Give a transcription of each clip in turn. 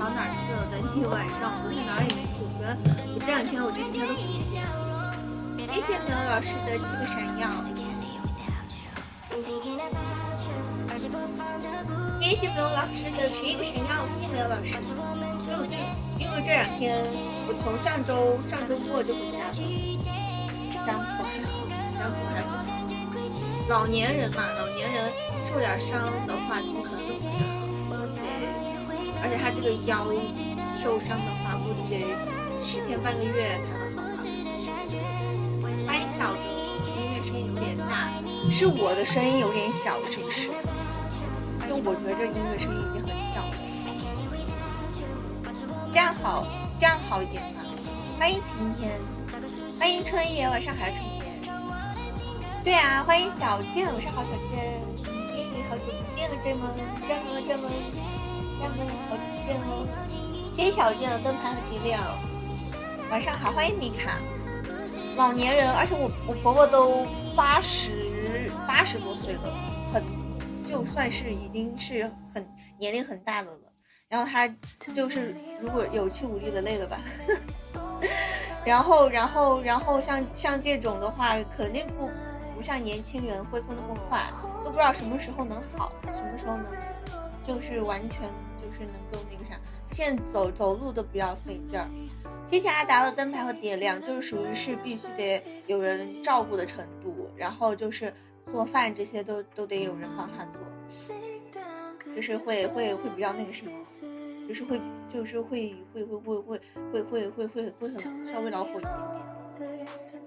跑哪儿去了的一晚上，昨天哪里没去？我这两天我这几天都不见。谢谢苗老师的7个闪耀，谢谢苗老师的11个闪耀，谢谢苗老师。因为这两天我从上周末就回家了，江浦还不好。老年人嘛，老年人受点伤的话，怎么可能都不太好？而且他这个腰受伤的话，估计得10天半个月才能好吧。欢迎小哥，音乐声音有点大，是我的声音有点小，是不是？因为我觉得这音乐声音已经很小了。这样好一点吧。欢迎晴天，欢迎春野，晚上好春野。对啊，欢迎小健，晚上好小健。好久不见了，对吗？好久不见哦。谢谢小健的灯牌和底料。晚上好，欢迎米卡。老年人，而且我婆婆都80多岁了，就算是已经是年龄很大的了。然后她就是如果有气无力的累了吧。然后像这种的话，肯定不像年轻人恢复那么快，都不知道什么时候能好，什么时候能就是完全就是能够那个啥。他现在走路都比较费劲儿。谢谢阿达的灯牌和点亮，就是属于是必须得有人照顾的程度，然后就是做饭这些都得有人帮他做，就是会比较那个什么，就是会很稍微恼火一点点。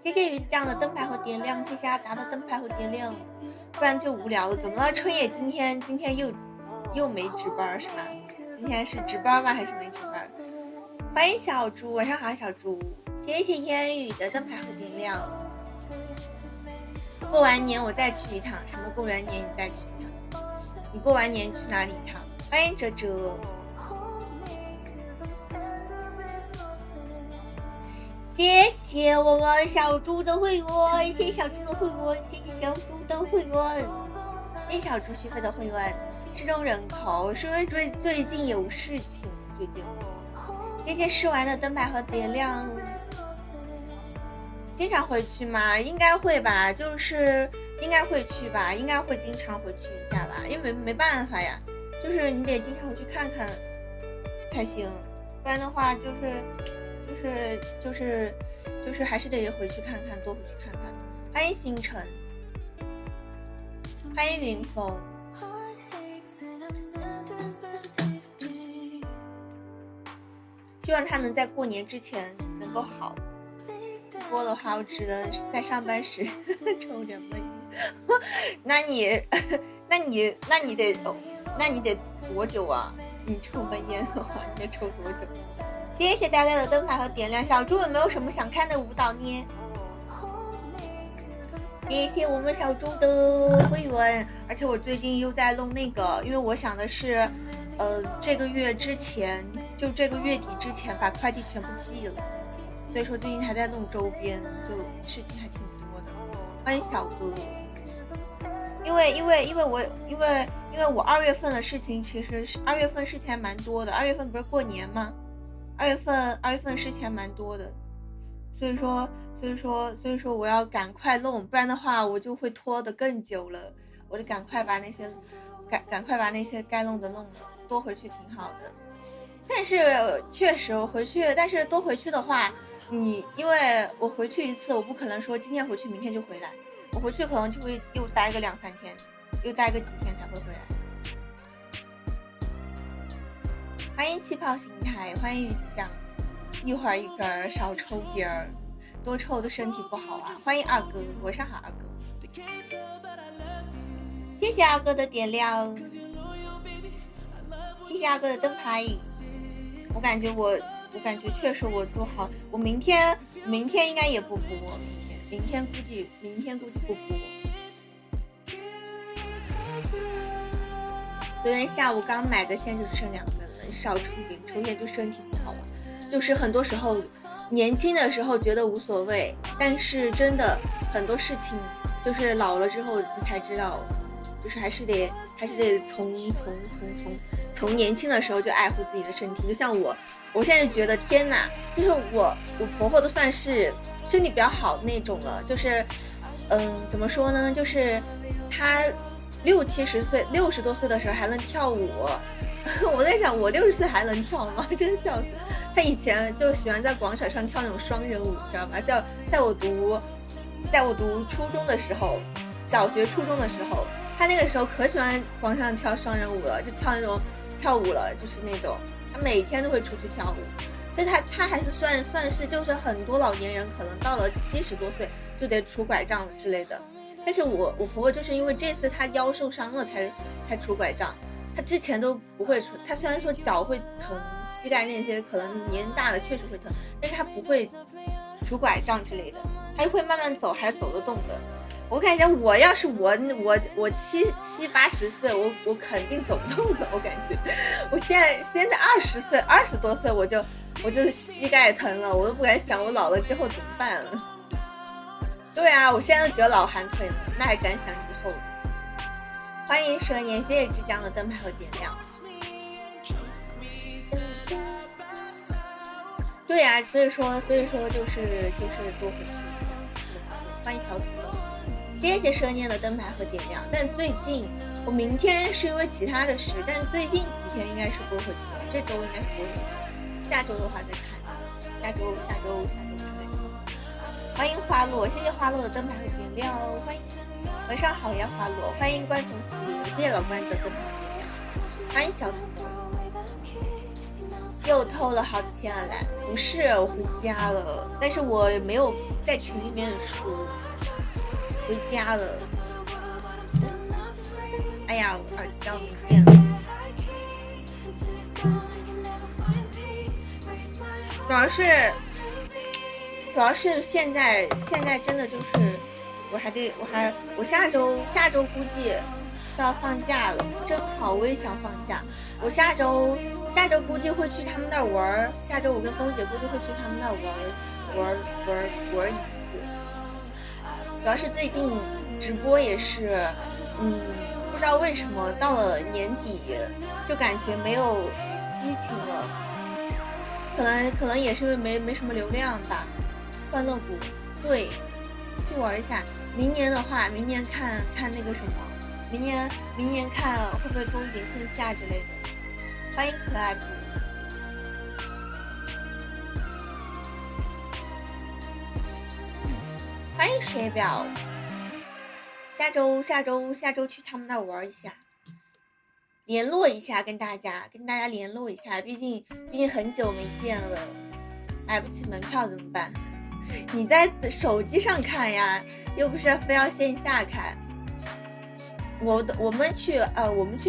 谢谢鱼子酱的灯牌和点亮，谢谢阿达的灯牌和点亮，不然就无聊了。怎么了？春野今天又没值班是吧？今天是值班吗？还是没值班？欢迎小猪，晚上好小猪。谢谢烟雨的灯牌和点亮。过完年我再去一趟，什么过完年你再去一趟？你过完年去哪里一趟？欢迎哲哲。谢谢我们小猪的会员，谢谢小猪的会员，谢谢小猪的会员，谢谢小猪续费的会员。失踪人口是因为最近有事情，最近。谢谢试完的灯牌和点亮。经常回去吗？应该会吧，就是应该会去吧，应该会经常回去一下吧，因为没办法呀，就是你得经常回去看看才行，不然的话就是还是得回去看看，多回去看看。欢迎星辰，欢迎云峰。希望他能在过年之前能够好。播的话，我只能在上班时抽点闷。那你得多久啊？你抽闷烟的话，你得抽多久？谢谢大家的灯牌和点亮。小猪有没有什么想看的舞蹈呢？谢谢我们小猪的会员，而且我最近又在弄那个，因为我想的是，这个月之前，就这个月底之前把快递全部寄了，所以说最近还在弄周边，就事情还挺多的。欢迎小哥，因为我2月份的事情，其实是2月份事情还蛮多的，2月份不是过年吗？2月份事情还蛮多的，所以说我要赶快弄，不然的话我就会拖得更久了。我就赶快把那些该弄的弄了，多回去挺好的。但是确实我回去，但是多回去的话，因为我回去一次，我不可能说今天回去明天就回来，我回去可能就会又待个2-3天，又待个几天才会回来。欢迎气泡心态，欢迎鱼子酱，一会儿一根少抽点儿，多抽对身体不好啊。欢迎二哥，晚上好二哥，谢谢二哥的点亮，谢谢二哥的灯牌。我感觉确实我做好，我明天应该也不播，明天估计不播。昨天下午刚买的，现在就剩2根了，少抽点对身体不好啊。就是很多时候年轻的时候觉得无所谓，但是真的很多事情就是老了之后你才知道，就是还是得从年轻的时候就爱护自己的身体。就像我现在觉得天哪，就是我婆婆都算是身体比较好的那种了，就是怎么说呢，就是她60多岁的时候还能跳舞。我在想，我60岁还能跳吗？真笑死！他以前就喜欢在广场上跳那种双人舞，知道吧？在我读初中的时候，小学、初中的时候，他那个时候可喜欢广场上跳双人舞了，就跳那种跳舞了，就是那种他每天都会出去跳舞。所以他还是算是就是很多老年人可能到了70多岁就得拄拐杖了之类的。但是我婆婆就是因为这次她腰受伤了才拄拐杖。他之前都不会说，他虽然说脚会疼，膝盖那些可能年大了确实会疼，但是他不会拄拐杖之类的，还会慢慢走，还是走得动的。我感觉我要是我70、80岁，我肯定走不动了。我感觉我现在20多岁，我就膝盖疼了，我都不敢想我老了之后怎么办了。对啊，我现在都觉得老寒腿了，那还敢想以后？欢迎蛇年，谢谢之江的灯牌和点亮。对呀、所以说就是多回去一下。欢迎小土豆，谢谢蛇年的灯牌和点亮。但最近我明天是因为其他的事，但最近几天应该是不会回去的，这周应该是不会回去，下周的话再看。下周看看情况。欢迎花落，谢谢花落的灯牌和点亮，欢迎。晚上好呀，花落，欢迎关同福，谢谢老关的灯牌点亮，欢迎小土豆。又偷了好几天了来，不是我回家了，但是我没有在群里面说回家了。哎呀，我耳机要没电了。主要是现在真的就是。我下周估计就要放假了，正好我也想放假。我下周估计会去他们那儿玩，下周我跟峰姐估计会去他们那儿玩一次。主要是最近直播也是，不知道为什么到了年底就感觉没有激情了，可能也是因为没什么流量吧。欢乐谷，对。去玩一下，明年的话，明年看那个什么，明年看会不会多一点线下之类的。欢迎可爱布，欢迎水表。下周去他们那玩一下，联络一下，跟大家联络一下，毕竟很久没见了，买不起门票怎么办？你在手机上看呀，又不是非要线下看。我们去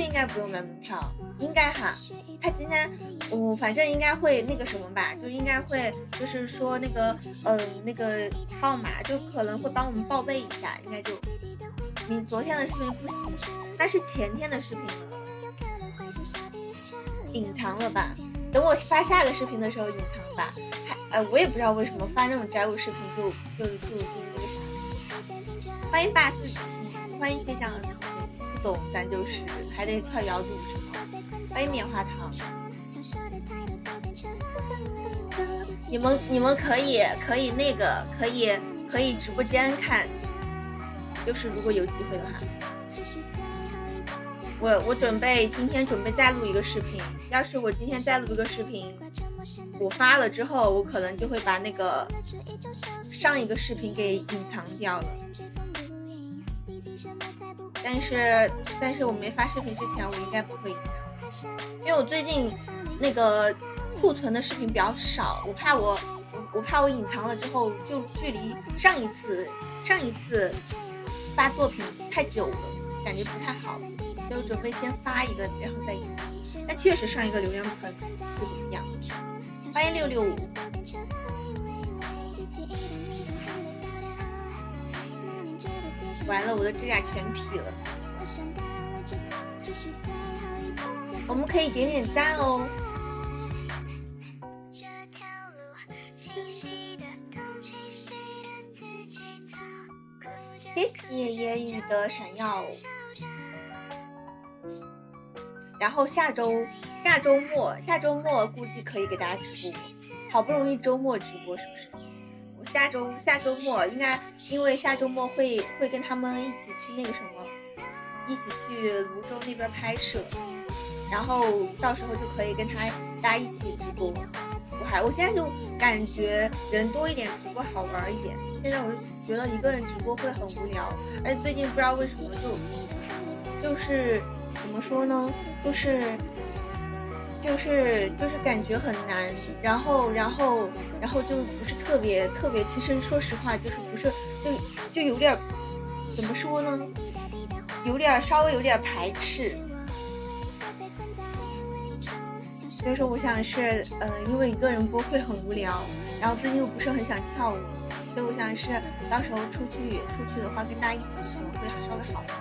应该不用买门票，应该哈。他今天反正应该会那个什么吧，就应该会就是说那个号码就可能会帮我们报备一下，应该就你昨天的视频不行，那是前天的视频了，隐藏了吧？等我发下个视频的时候隐藏吧。我也不知道为什么发那种宅舞视频就那个啥。欢迎847，欢迎倔强的自己，不懂咱就是还得跳摇子舞什么。欢迎棉花糖，你们可以那个可以直播间看，就是如果有机会的话。我今天准备再录一个视频，要是我今天再录一个视频，我发了之后，我可能就会把那个上一个视频给隐藏掉了。但是我没发视频之前，我应该不会隐藏，因为我最近那个库存的视频比较少，我怕我隐藏了之后，就距离上一次发作品太久了，感觉不太好。所以我准备先发一个，然后再隐藏。但确实上一个流量不怎么样。欢迎665。完了，我的指甲全劈了。我们可以点点赞哦。谢谢言语的闪耀。然后下周末估计可以给大家直播，好不容易周末直播是不是？我下周末应该，因为下周末会跟他们一起去那个什么，一起去泸州那边拍摄，然后到时候就可以跟大家一起直播。我现在就感觉人多一点直播好玩一点，现在我就觉得一个人直播会很无聊，而且最近不知道为什么就是怎么说呢，就是感觉很难，然后就不是特别，其实说实话就是不是就有点怎么说呢，稍微有点排斥。所以说我想是因为一个人播会很无聊，然后最近又不是很想跳舞，所以我想是到时候出去的话跟大家一起可能会稍微好一点。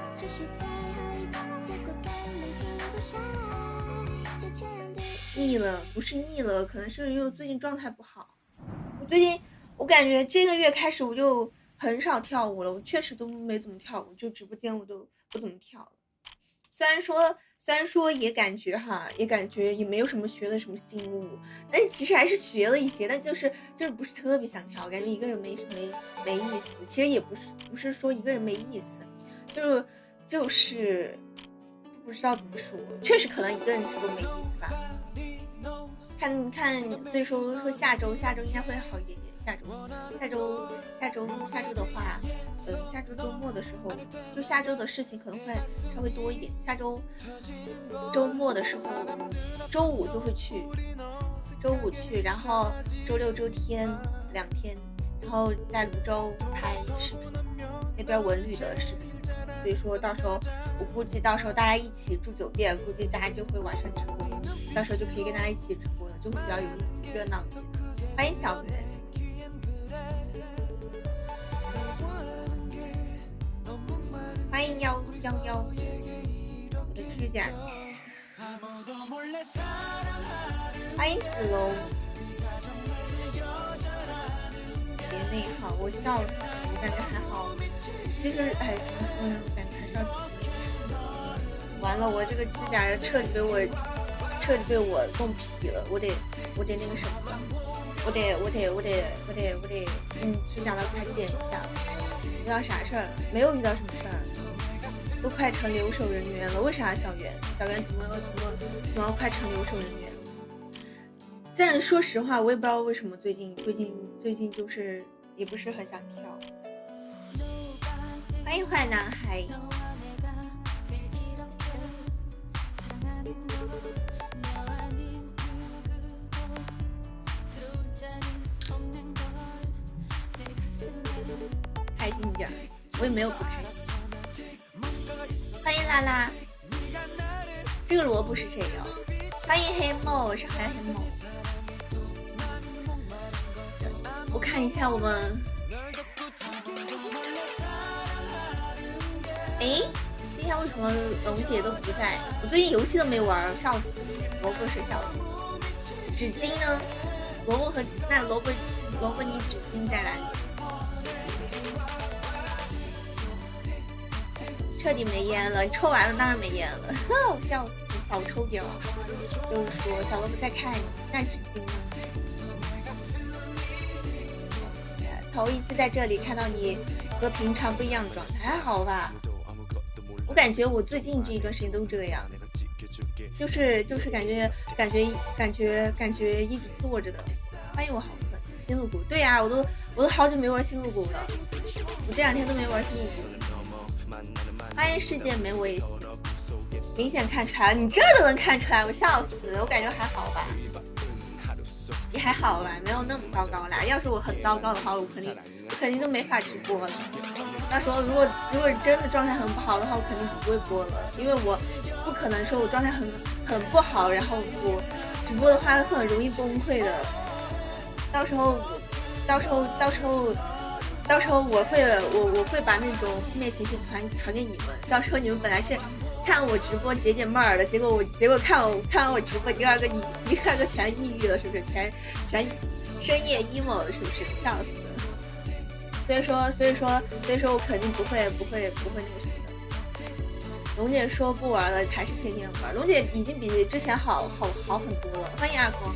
腻了不是腻了，可能是因为最近状态不好。我感觉这个月开始我就很少跳舞了，我确实都没怎么跳舞，就直播间我都不怎么跳了。虽然说也感觉也没有什么学的什么新舞，但是其实还是学了一些，但就是不是特别想跳，感觉一个人没意思。其实也不是说一个人没意思，就是不知道怎么说，确实可能一个人直播没意思吧。看，所以说下周应该会好一点点。下周的话，下周周末的时候，就下周的事情可能会稍微多一点。下周周末的时候，周五就会去，然后周六周天2天，然后在泸州拍视频，那边文旅的视频。所以说到时候我估计到时候大家一起住酒店，估计大家就会晚上直播，到时候就可以跟大家一起直播了，就会比较有意思热闹一点。欢迎小圆，欢迎111，我的指甲，欢迎子龙，别内耗，我笑了，我感觉还好。其实，怎么说呢？我感觉还是要完了，我这个指甲彻底被我弄皮了，我得那个什么了，我得，指甲刀快剪一下了。遇到啥事儿了？没有遇到什么事儿，都快成留守人员了。为啥小圆怎么快成留守人员了？但说实话，我也不知道为什么最近就是也不是很想跳。欢迎坏男孩，开心一点，我也没有不开心。欢迎拉拉，这个萝卜是谁哟？欢迎黑梦，我是黑梦。我看一下我们。今天为什么龙姐都不在？我最近游戏都没玩，笑死！萝卜是笑的。纸巾呢？萝卜你纸巾在哪里？彻底没烟了，你抽完了当然没烟了，笑死！小抽屌，就是说小萝卜在看你，那纸巾呢？头一次在这里看到你和平常不一样的状态，还好吧？我感觉我最近这一段时间都是这个样，就是感觉一直坐着的。欢迎我好困，星露谷。对呀，我都好久没玩星露谷了，我这2天都没玩星露谷。欢迎世界美我也行，明显看出来了，你这都能看出来，我笑死！我感觉还好吧，也还好吧，没有那么糟糕啦。要是我很糟糕的话，我肯定都没法直播了。到时候如果真的状态很不好的话，我肯定不会播了，因为我不可能说我状态很不好，然后我直播的话很容易崩溃的。到时候我会把那种负面情绪传给你们。到时候你们本来是看我直播解妹儿的，结果看完我直播第二个全抑郁了，是不是？全深夜 emo 了，是不是？笑死了。所以说我肯定不会那个什么的。龙姐说不玩了，还是天天玩。龙姐已经比之前好很多了。欢迎阿光。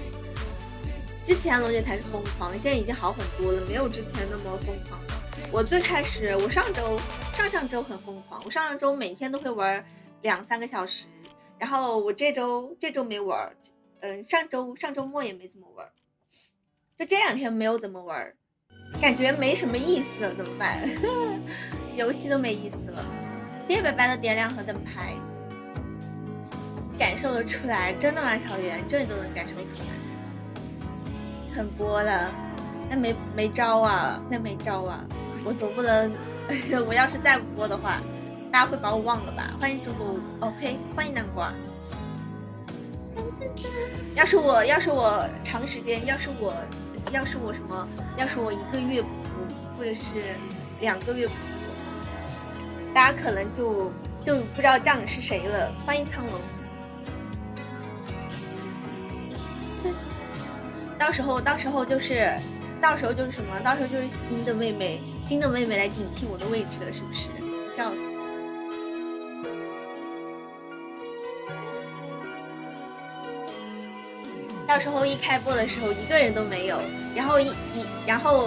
之前龙姐才是疯狂，现在已经好很多了，没有之前那么疯狂了。我最开始，我上上周很疯狂，我上周每天都会玩2-3个小时，然后我这周没玩，上周末也没怎么玩，就这2天没有怎么玩，感觉没什么意思了，怎么办？游戏都没意思了。谢谢白白的点亮和灯牌，感受得出来，真的吗？小圆，这你都能感受出来，很播了，那没招啊，那没招啊，我总不能，我要是再不播的话，大家会把我忘了吧？欢迎主播 ，OK， 欢迎南瓜。要是我长时间，要是我什么，要是我1个月不播，或者是2个月不播，大家可能就不知道这样是谁了。欢迎苍龙。到时候就是什么？到时候就是新的妹妹来顶替我的位置了，是不是？笑死！到时候一开播的时候1个人都没有，然后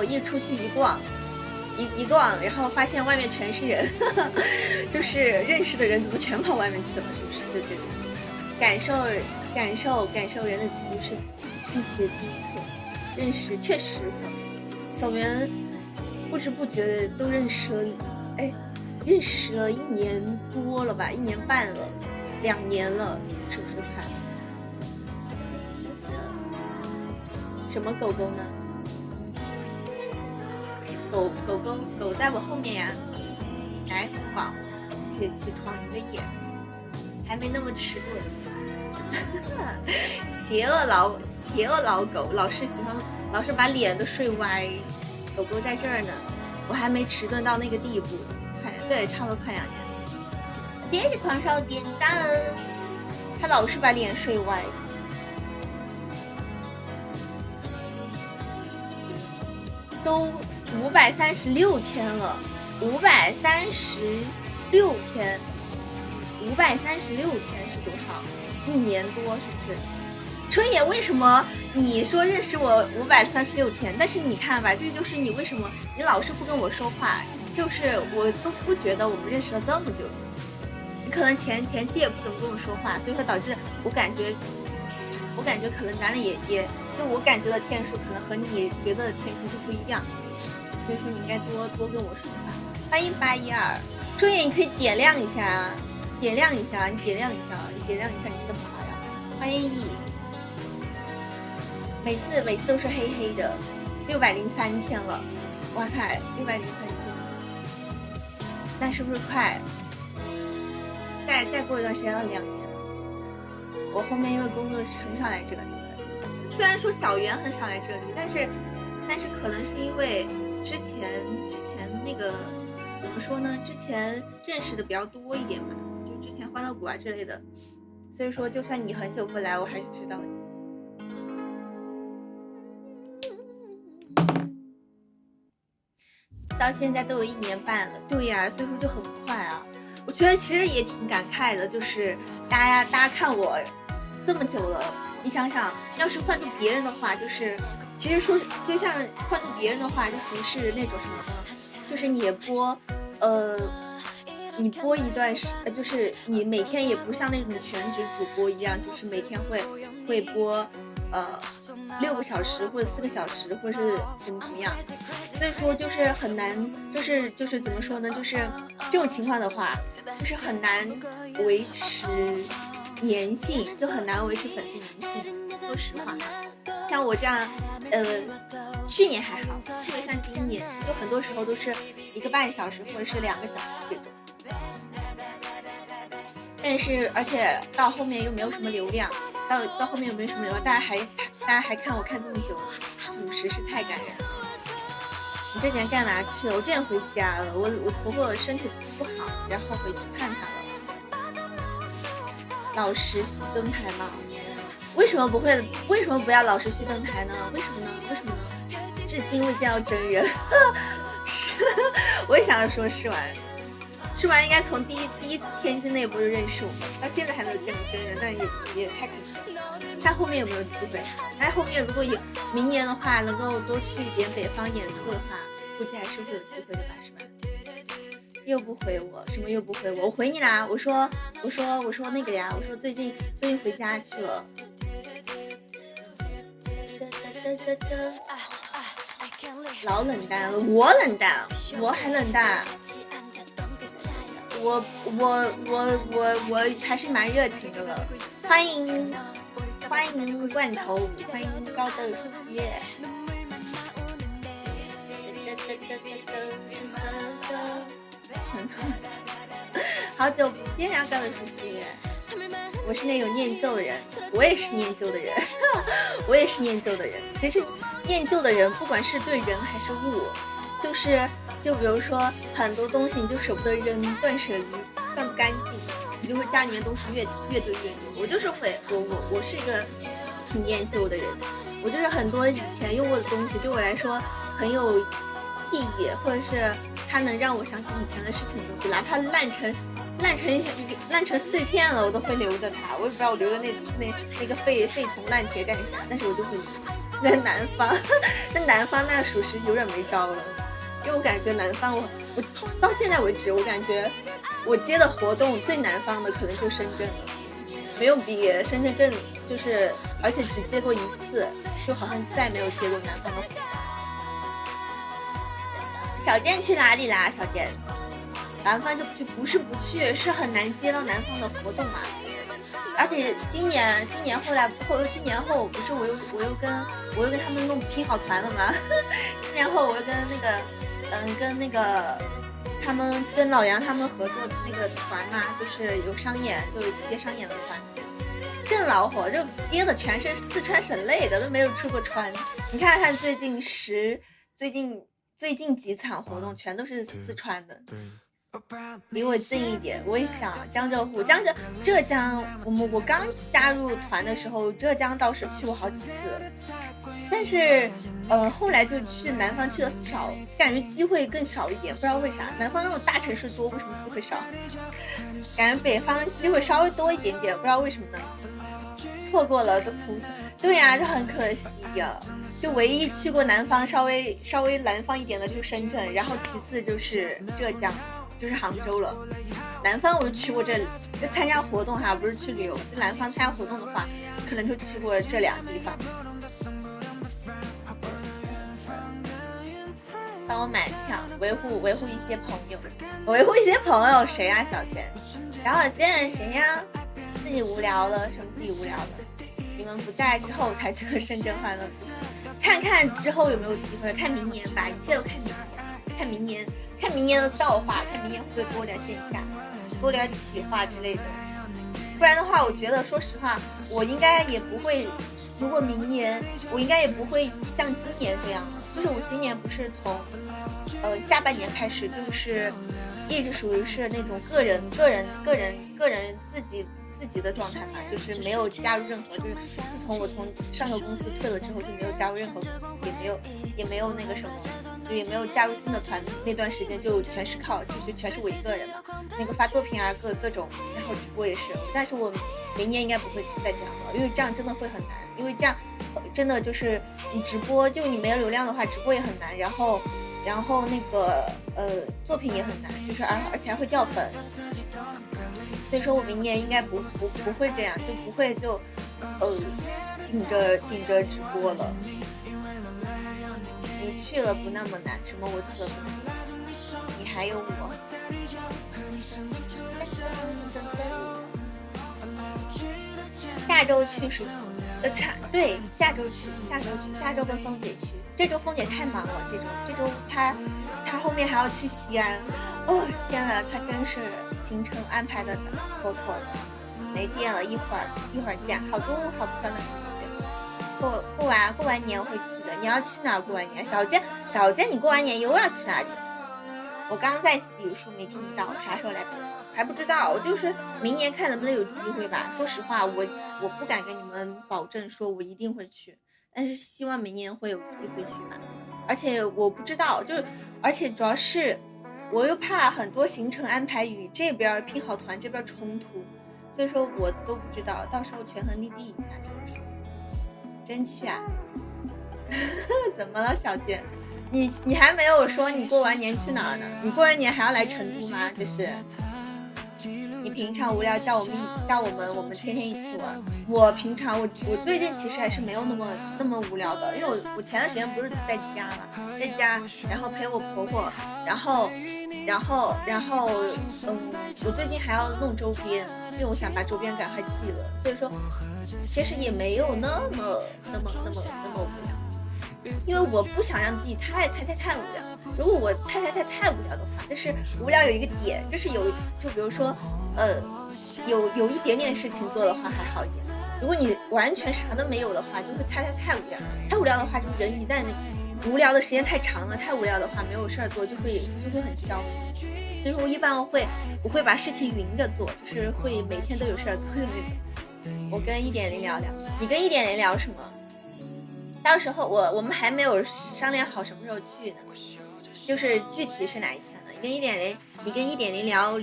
一出去一逛，然后发现外面全是人，就是认识的人怎么全跑外面去了，是不是？就这种感受人的情绪是必学第一课。认识确实，小圆不知不觉都认识了1年多了吧，1年半了，2年了，数数看。什么狗狗呢？狗在我后面呀。来，宝，起床1个夜，还没那么迟钝。邪恶老狗，老是把脸都睡歪。狗狗在这儿呢，我还没迟钝到那个地步。对，差不多快2年。谢谢狂少点赞。他老是把脸睡歪。都536天了，536天是多少？1年多是不是？春野，为什么你说认识我536天，但是你看吧，这就是你为什么你老是不跟我说话，就是我都不觉得我们认识了这么久，你可能前期也不怎么跟我说话，所以说导致我感觉可能咱俩也就我感觉的天数可能和你觉得的天数是不一样，所以说你应该多跟我说话。欢迎812，春野，你可以点亮一下，你点亮一下你的牌呀。欢迎E，每次都是黑黑的，603天了，哇塞，603天，那是不是快？再过一段时间要2年了。我后面因为工作很少来这里。虽然说小圆很少来这里，但是可能是因为之前那个怎么说呢？之前认识的比较多一点吧，就之前欢乐谷啊之类的，所以说就算你很久不来，我还是知道你。到现在都有1年半了，对呀，所以说就很快啊。我觉得其实也挺感慨的，就是大家看我这么久了。你想想，要是换做别人的话，就是其实说，就像换做别人的话，就属于是那种什么呢？就是你也播，你播一段就是你每天也不像那种全职主播一样，就是每天会播6个小时或者4个小时，或者是怎么样。所以说就是很难，就是怎么说呢？就是这种情况的话，就是很难维持粘性，就很难维持粉丝粘性。说实话，像我这样，去年还好，特别像今年，就很多时候都是1个半小时或者是2个小时这种。但是而且到后面又没有什么流量，到后面又没有什么流量，大家还看我看这么久，属实是太感人了。你这几天干嘛去了？我这天回家了，我婆婆身体不好，然后回去看她了。老实续灯牌吗？为什么不要老实续灯牌呢？为什么呢？至今未见到真人。我也想要说试是吧？应该从第一次天津那波就认识我们，到现在还没有见过真人，但也太可惜了。看后面有没有机会？哎，后面如果明年的话能够多去一点北方演出的话，估计还是会有机会的吧，是吧？又不回我，什么又不回我？我回你啦！我说那个呀，我说最近回家去了。老冷淡了，我冷淡，我还冷淡。我还是蛮热情的了。欢迎罐头，欢迎高的数学。好久不见呀，高的数学。我是那种念旧的人，我也是念旧的人，我也是念旧的人。其实念旧的人，不管是对人还是物，就比如说很多东西你就舍不得扔，断舍离，断不干净，你就会家里面东西越堆越多。我就是会，我是一个挺念旧的人。我就是很多以前用过的东西，对我来说很有意义，或者是它能让我想起以前的事情的东西，哪怕烂成碎片了，我都会留着它。我也不知道我留着那个废铜烂铁干啥，但是我就会留。在南方，在南方那属实有点没招了，因为我感觉南方我到现在为止，我感觉我接的活动最南方的可能就深圳了，没有比深圳更就是，而且只接过一次，就好像再没有接过南方的活动。小健去哪里啦？小健，南方就不去，不是不去，是很难接到南方的活动嘛。而且今年今年后不是我又跟他们拼好团了吗？今年后我又跟那个他们跟老杨他们合作那个团嘛，就是有商演，就接商演的团，更恼火，就接的全是四川省内的，都没有出过川。你看看最近几场活动全都是四川的。离我近一点，我也想江浙沪、浙江。我刚加入团的时候，浙江倒是去过好几次，但是后来就去南方去的少，感觉机会更少一点，不知道为啥。南方那种大城市多，为什么机会少？感觉北方机会稍微多一点点，不知道为什么呢？错过了都哭。对呀，就很可惜呀。就唯一去过南方稍微南方一点的就深圳，然后其次就是浙江。就是杭州了。南方我就去过这里，就参加活动哈，不是去旅游。就南方参加活动的话，可能就去过这两个地方。帮我买票，维护一些朋友，维护一些朋友谁呀？小钱，小健谁呀？自己无聊了，什么自己无聊了？你们不在之后才去了深圳欢乐谷，看看之后有没有机会，看明年吧，一切都看明年，看明年的造化，看明年会不会多点线下，多点企划之类的。不然的话，我觉得说实话，我应该也不会，如果明年我应该也不会像今年这样了。就是我今年不是从下半年开始，就是一直属于是那种个人自己的状态嘛，就是没有加入任何，就是自从我从上个公司退了之后，就没有加入任何公司，也没有那个什么，就也没有加入新的团。那段时间就全是全是我一个人嘛，那个发作品啊，各种，然后直播也是。但是我明年应该不会再这样了，因为这样真的会很难，因为这样真的就是你直播，就你没有流量的话，直播也很难，然后那个作品也很难，就是而且还会掉粉。所以说我明年应该不会这样，就不会紧着直播了。你去了不那么难，什么我去了不那么难，你还有我。下周去实习，对，下周跟峰姐去。这周峰姐太忙了，这周她后面还要去西安。哦天哪，她真是行程安排的妥妥的，没电了，一会儿见。好多刚才说过完年会去的。你要去哪儿过完年？小健，你过完年又要去哪里？我刚刚在洗漱，没听到，啥时候来北京还不知道，就是明年看能不能有机会吧。说实话，我不敢跟你们保证说我一定会去，但是希望明年会有机会去吧。而且我不知道，而且主要是我又怕很多行程安排与这边拼好团这边冲突，所以说我都不知道，到时候权衡利弊一下，就是说真去啊。怎么了小娟？你还没有说你过完年去哪儿呢？你过完年还要来成都吗？这是你平常无聊叫我们天天一起玩。我平常我最近其实还是没有那么无聊的，因为我前段时间不是在家嘛，在家然后陪我婆婆，然后我最近还要弄周边，因为我想把周边赶快寄了，所以说其实也没有那么无聊。因为我不想让自己太无聊。如果我太无聊的话，就是无聊有一个点，就是就比如说，有一点点事情做的话还好一点。如果你完全啥都没有的话，就会太无聊。太无聊的话，就是人一旦无聊的时间太长了，太无聊的话，没有事儿做，就会很焦虑。所以说我一般我会把事情匀着做，就是会每天都有事儿做的那种。我跟1.0聊聊，你跟1.0聊什么？到时候我们还没有商量好什么时候去呢，就是具体是哪一天呢？你跟1.0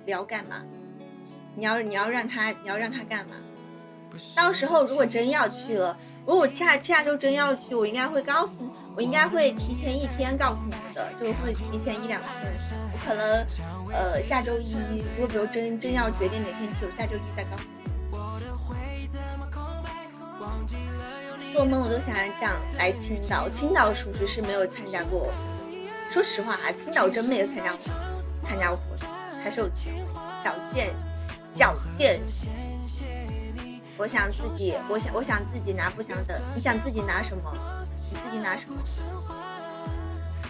聊干嘛？你要让他干嘛？到时候如果真要去了，如果下周真要去，我应该会提前1天告诉你们的，就会提前1-2天。我可能下周一，如果比如真要决定哪天去，我下周一再告诉你。做梦我都想讲来青岛属实是没有参加过。说实话啊，青岛真没有参加过活动，还是有去。小健，我想自己拿不想等。你想自己拿什么？你自己拿什么？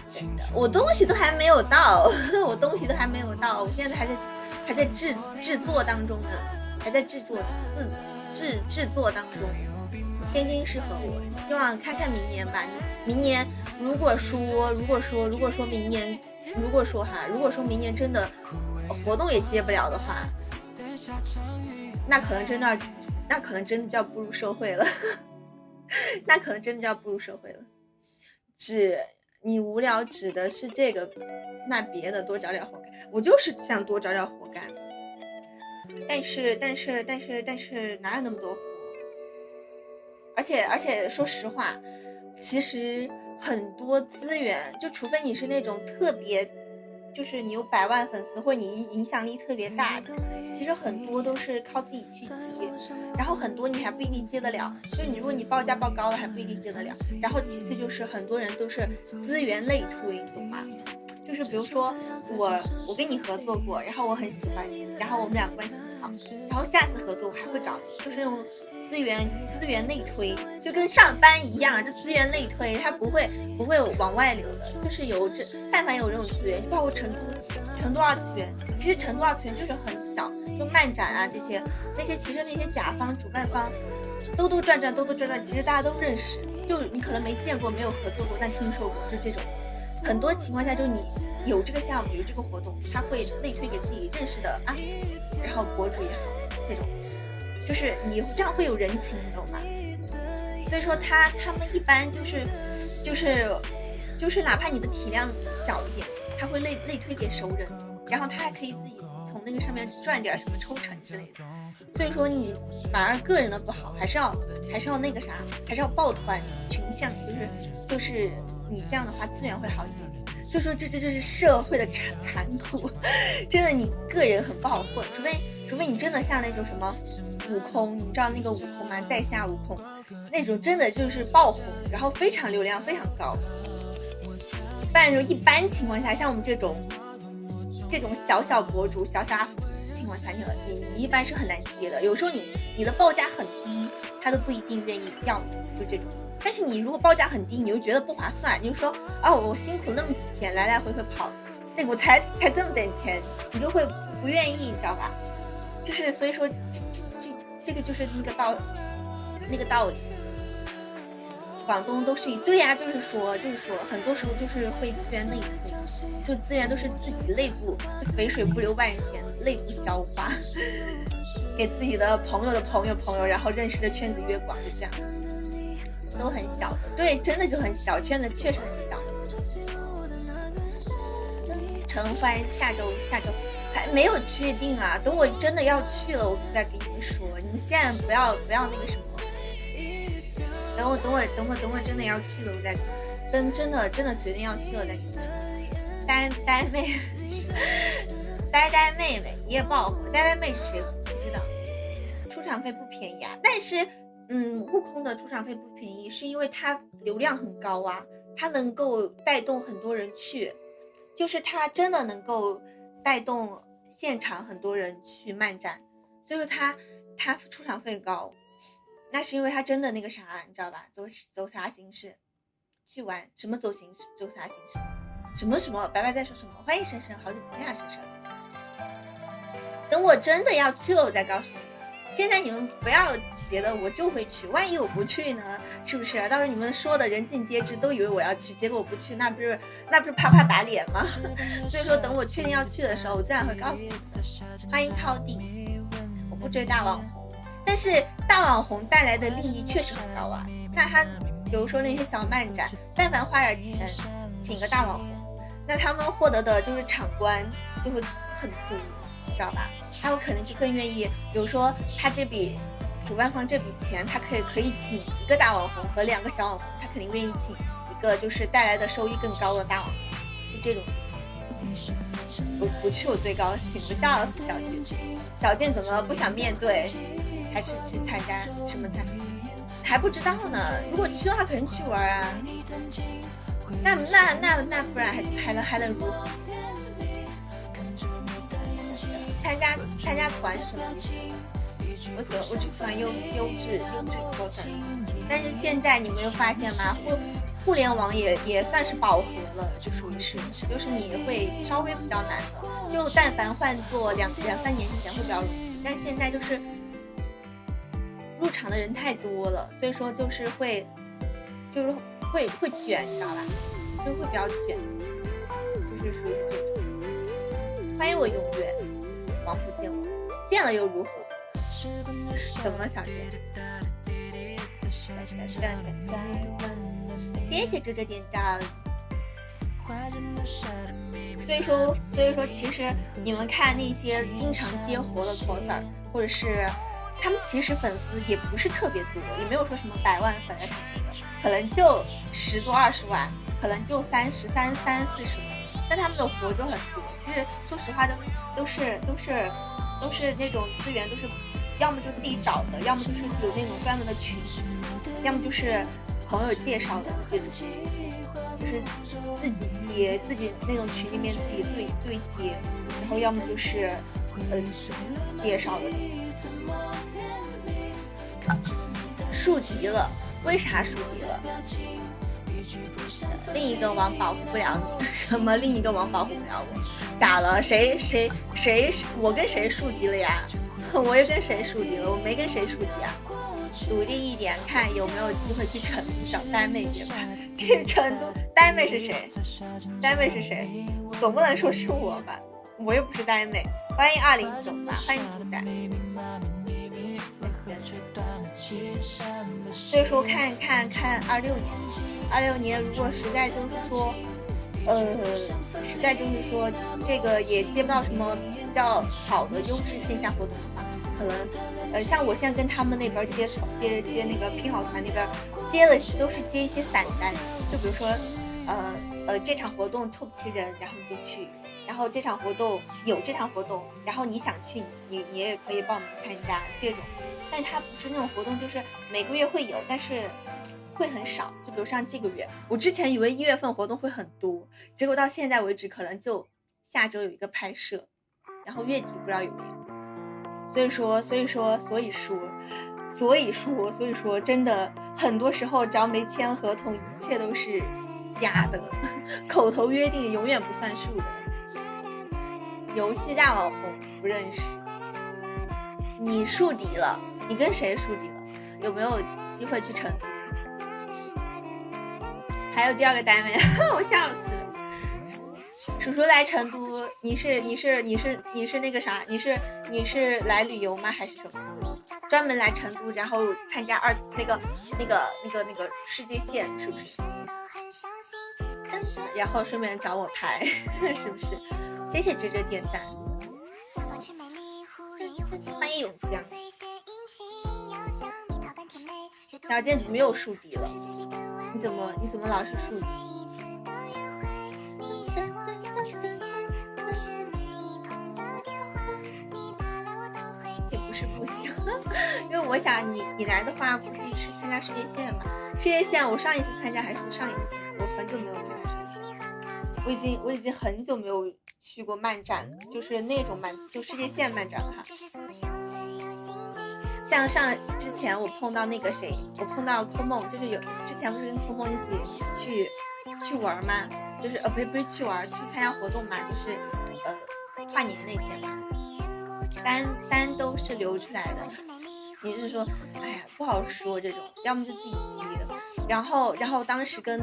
真的，我东西都还没有到，我现在还在制作当中呢，还在制作当中。天津适合我，希望看看明年吧。明年如果说明年，如果说明年真的活动也接不了的话，那可能真的就要步入社会了。你无聊指的是这个，那别的多找点活干。我就是想多找点活干的，但是哪有那么多活？而且说实话，其实很多资源，就除非你是那种特别，就是你有100万粉丝或者你影响力特别大的，其实很多都是靠自己去接，然后很多你还不一定接得了，就如果你报价报高了还不一定接得了。然后其次就是很多人都是资源类推，你懂吗？就是比如说我跟你合作过，然后我很喜欢你，然后我们俩关系很好，然后下次合作我还会找你，就是那种资源内推，就跟上班一样，就资源内推，它不会往外流的，就是但凡有这种资源，包括成都二次元，其实成都二次元就是很小，就漫展啊这些，其实那些甲方主办方兜转转，其实大家都认识，就你可能没见过没有合作过，但听说过，就这种。很多情况下就是你有这个项目有这个活动，他会内推给自己认识的UP主，然后博主也好，这种就是你这样会有人情，你懂吗？所以说他们一般就是哪怕你的体量小一点，他会内推给熟人，然后他还可以自己从那个上面赚点什么抽成之类的。所以说你反而个人的不好，还是要那个啥，还是要抱团群像，就是你这样的话资源会好一点点。所以说这是社会的残酷，真的你个人很不好混，除非你真的像那种什么悟空，你知道那个悟空吗？在下悟空那种真的就是爆红，然后非常流量非常高。不然就一般情况下，像我们这种小博主、小 UP 主情况下，你一般是很难接的。有时候你的报价很低，他都不一定愿意要你，就这种。但是你如果报价很低，你又觉得不划算，你就说我辛苦了那么几天，来回跑，那我才这么点钱，你就会不愿意，你知道吧？就是所以说这个就是那个道理。广东都是对呀，就是说很多时候就是会资源内推，就资源都是自己内部，就肥水不流外人田，内部消化，给自己的朋友的朋友，然后认识的圈子越广，就这样，都很小的，对，真的就很小，圈子确实很小。成，欢迎下周还没有确定啊，等我真的要去了，我再给你们说。你们现在不要那个什么，等我真的要去了，我再真的决定要去了再给你们说。呆妹，呆妹妹一夜爆火，呆妹是谁不知道？出场费不便宜啊，但是悟空的出场费不便宜，是因为它流量很高啊，它能够带动很多人去，就是它真的能够带动现场很多人去漫展，所以说它出场费高，那是因为它真的那个啥，你知道吧？走啥形式去玩，什么走形式，走啥形式，什么，白白在说什么？欢迎神神，好久不见啊，神神。等我真的要去了，我再告诉你们。现在你们不要觉得我就会去，万一我不去呢？是不是？到时候你们说的人尽皆知，都以为我要去，结果我不去，那不是啪啪打脸吗？所以说，等我确定要去的时候，我自然会告诉你们。欢迎涛弟，我不追大网红，但是大网红带来的利益确实很高啊。那他比如说那些小漫展，但凡花点钱请个大网红，那他们获得的就是场观就会很多，知道吧？他有可能就更愿意，比如说他这笔主办方这笔钱，他可以请一个大网红和2个小网红，他肯定愿意请一个就是带来的收益更高的大网红，就这种意思。我不去我最高兴，我笑死小健。小健怎么了？不想面对，还是去参加什么参？还不知道呢。如果去的话，肯定去玩啊。那不然还能如何？参加团是什么意思？我只喜欢优质coser，但是现在你没有发现吗？互联网也算是饱和了，就属于是，就是你会稍微比较难的，就但凡换做两三年前会比较容易，但现在就是入场的人太多了，所以说就是会卷，你知道吧？就是会比较卷，就是属于这种。欢迎我永远，王不见我，见了又如何？怎么了，小姐？谢谢这点赞。所以说，其实你们看那些经常接活的 coser， 或者是他们其实粉丝也不是特别多，也没有说什么100万粉啊什么的，可能就10多20万，可能就30、40万，但他们的活就很多。其实说实话，都是那种资源，都是要么就自己找的，要么就是有那种专门的群，要么就是朋友介绍的这种，就是自己接，自己那种群里面自己对接，然后要么就是介绍的那种。树敌了，为啥树敌了？另一个王保护不了你，什么另一个王保护不了我？咋了？谁？我跟谁树敌了呀？我也跟谁树敌了？我没跟谁树敌啊。努力一点，看有没有机会去成都找呆妹别吧。这成都呆妹是谁？呆妹是谁？总不能说是我吧？我又不是呆妹。欢迎20总吧，欢迎主宰。所以说看26年，如果实在就是说，这个也接不到什么比较好的优质线下活动的话，可能像我现在跟他们那边接那个拼好团那边接的都是接一些散单，就比如说这场活动凑不齐人，然后你就去，然后这场活动，然后你想去，你也可以报名参加这种。但是它不是那种活动，就是每个月会有，但是会很少。就比如像这个月，我之前以为1月份活动会很多，结果到现在为止可能就下周有一个拍摄，然后月底不知道有没有。所以说真的很多时候只要没签合同，一切都是假的，口头约定永远不算数的。游戏大网红不认识，你树敌了，你跟谁树敌了？有没有机会去成都？还有第2个单位，我笑死了。叔叔来成都，你是那个啥？你是来旅游吗？还是什么？专门来成都，然后参加那个世界线，是不是？噔然后顺便找我拍，是不是？谢谢哲哲点赞，欢迎永江。小健怎么又树敌了？你怎么老是树敌？也不是不行，因为我想你来的话，估计是参加世界线吧。世界线我上一次参加还是上一次，我很久没有参加世界线，我已经很久没有去过漫展了，就是那种就世界线漫展了哈。像上之前我碰到那个谁，我碰到柯梦，就是之前不是跟柯梦一起去玩吗？就是不是去玩，去参加活动嘛，就是跨年那天嘛，单都是留出来的。你是说，哎呀不好说这种，要么就自己积的。然后当时跟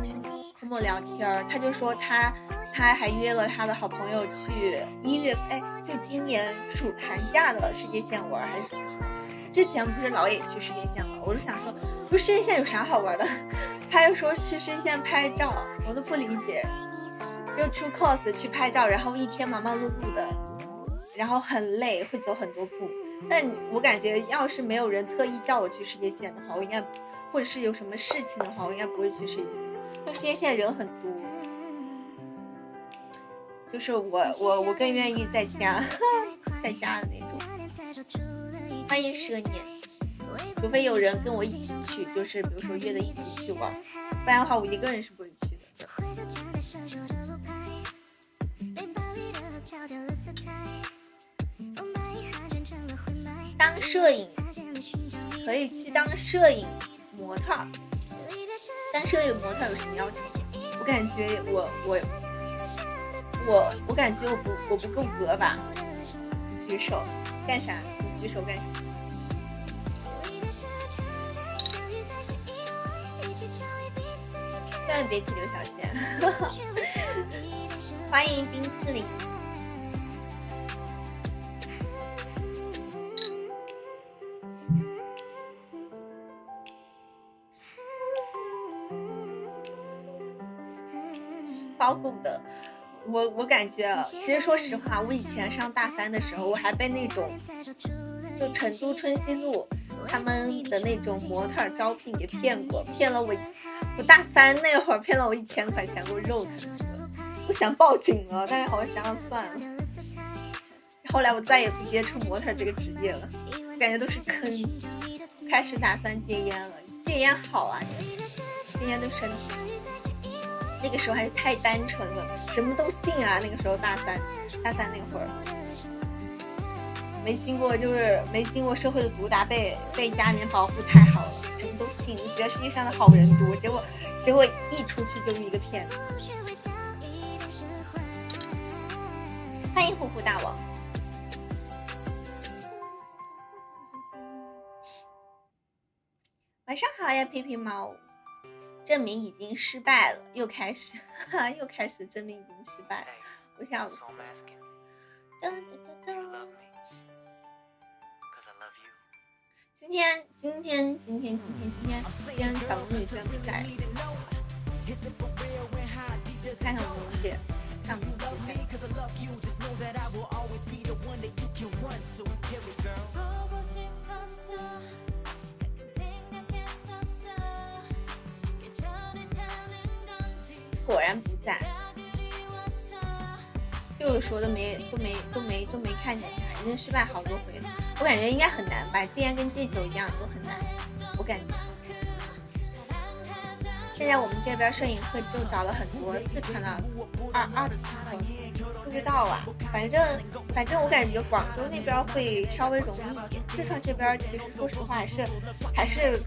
柯梦聊天，他就说他还约了他的好朋友去1月，就今年暑寒假的世界线玩还是什么。之前不是老也去世界线玩，我就想说，不是世界线有啥好玩的？他又说去世界线拍照，我都不理解。就出 cos 去拍照，然后一天忙忙碌碌的，然后很累，会走很多步。但我感觉，要是没有人特意叫我去世界线的话，我应该，或者是有什么事情的话，我应该不会去世界线。因为世界线人很多，就是我更愿意在家在家的那种。欢迎蛇年，除非有人跟我一起去，就是比如说约的一起去玩，不然的话我一个人是不会去的。当摄影可以去当摄影模特，当摄影模特有什么要求？我感觉我感觉我不够格吧？你举手干啥？你举手干啥？千万别提刘小姐。欢迎冰淇淋。包谷的，我感觉，其实说实话，我以前上大3的时候，我还被那种就成都春熙路他们的那种模特招聘给骗过，骗了我大3那会儿骗了我1000块钱，给我肉疼死了，我想报警了，但是好像想想算了。后来我再也不接触模特这个职业了，感觉都是坑。开始打算戒烟了，戒烟好啊，戒烟对身体。那个时候还是太单纯了，什么都信啊。那个时候大三那会儿，没经过社会的毒打，被家里面保护太好了，什么都信，觉得世界上的好人多，结果一出去就是一个骗子。欢迎虎虎大王。晚上好呀，皮皮猫。证明已经失败了，又开始证明已经失败了，我笑死了。今天小龙女居然不在，看看萌姐，看萌姐果然不在，就是说都没看见他，已经失败好多回了。我感觉应该很难吧，戒烟跟戒酒一样都很难，我感觉。现在我们这边摄影课就找了很多四川的二次不知道啊，反正我感觉广州那边会稍微容易一点，四川这边其实说实话还是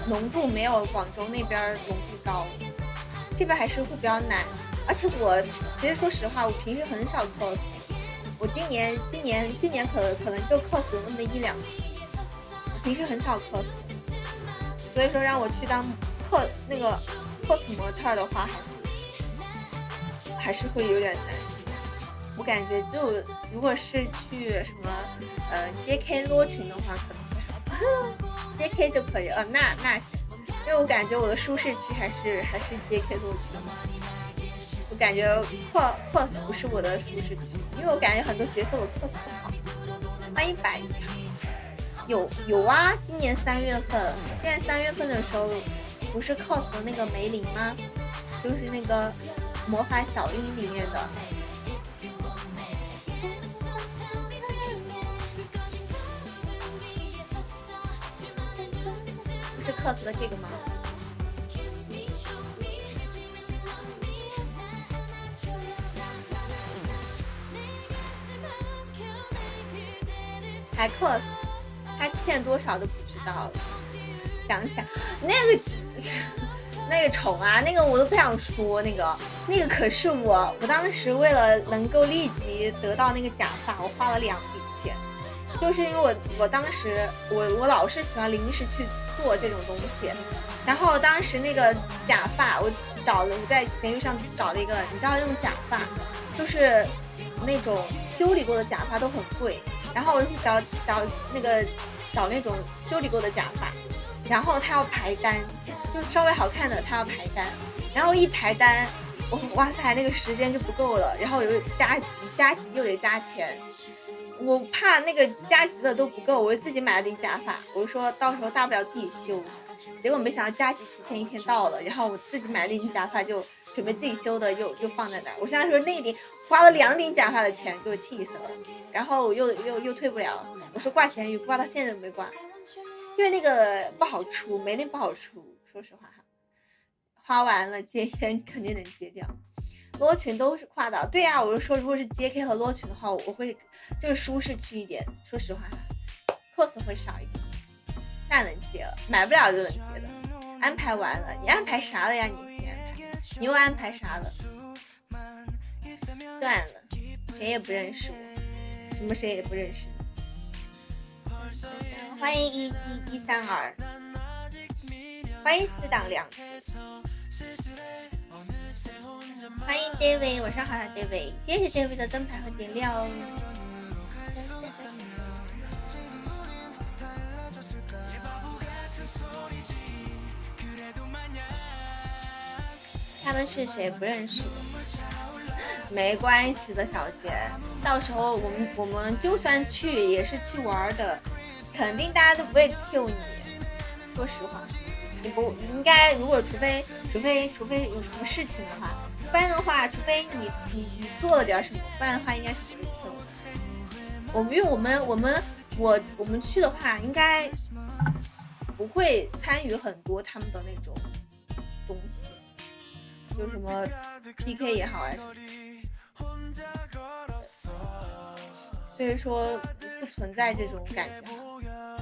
浓度没有广州那边浓度高。这边还是会比较难，而且我其实说实话，我平时很少 cos， 我今年可能就 cos 了那么1-2次，我平时很少 cos， 所以说让我去当那个 cos 模特的话，还是会有点难。我感觉就如果是去什么JK 裸裙的话，可能会好，JK 就可以，那行。因为我感觉我的舒适区还是 JK 裸裙。感觉 cos 不是我的舒适区，因为我感觉很多角色我 cos 不好。欢迎白玉堂。有啊，今年3月份的时候，不是 cos 的那个梅林吗？就是那个魔法小樱里面的。不是 cos 的这个吗？还 cos， 他欠多少都不知道了。想想那个宠啊，那个我都不想说，那个可是我当时为了能够立即得到那个假发，我花了2笔钱，就是因为我当时我老是喜欢临时去做这种东西，然后当时那个假发我在闲鱼上找了一个，你知道那种假发就是那种修理过的假发都很贵，然后我就去找那种修理过的假发，然后他要排单，就稍微好看的他要排单，然后一排单，哇塞，那个时间就不够了，然后我又加急又得加钱，我怕那个加急的都不够，我就自己买了顶假发，我说到时候大不了自己修，结果没想到加急提前1天到了，然后我自己买了顶假发就准备自己修的又放在那儿，我现在说那顶花了2顶假发的钱，给我气死了，然后我又退不了，我说挂闲鱼，挂到现在都没挂，因为那个不好出，梅林不好出，说实话哈，花完了接烟肯定能接掉。罗裙都是跨岛，对呀，我就说如果是 JK 和罗裙的话，我会就是舒适区一点，说实话 cos 会少一点，那能接了，买不了就能接的。安排完了，你安排啥了呀？你又安排啥了？断了，谁也不认识我，什么谁也不认识。欢迎132，欢迎4档2字，欢迎 David， 晚上好呀 David， 谢谢 David 的灯牌和点亮。他们是谁不认识我？没关系的，小姐，到时候我们就算去也是去玩的，肯定大家都不会 Q 你。说实话，你不应该，除非有什么事情的话，不然的话，除非你做了点什么，不然的话应该是不会 Q 的。因为我们去的话，应该不会参与很多他们的那种东西。就什么 PK 也好啊，所以说不存在这种感觉，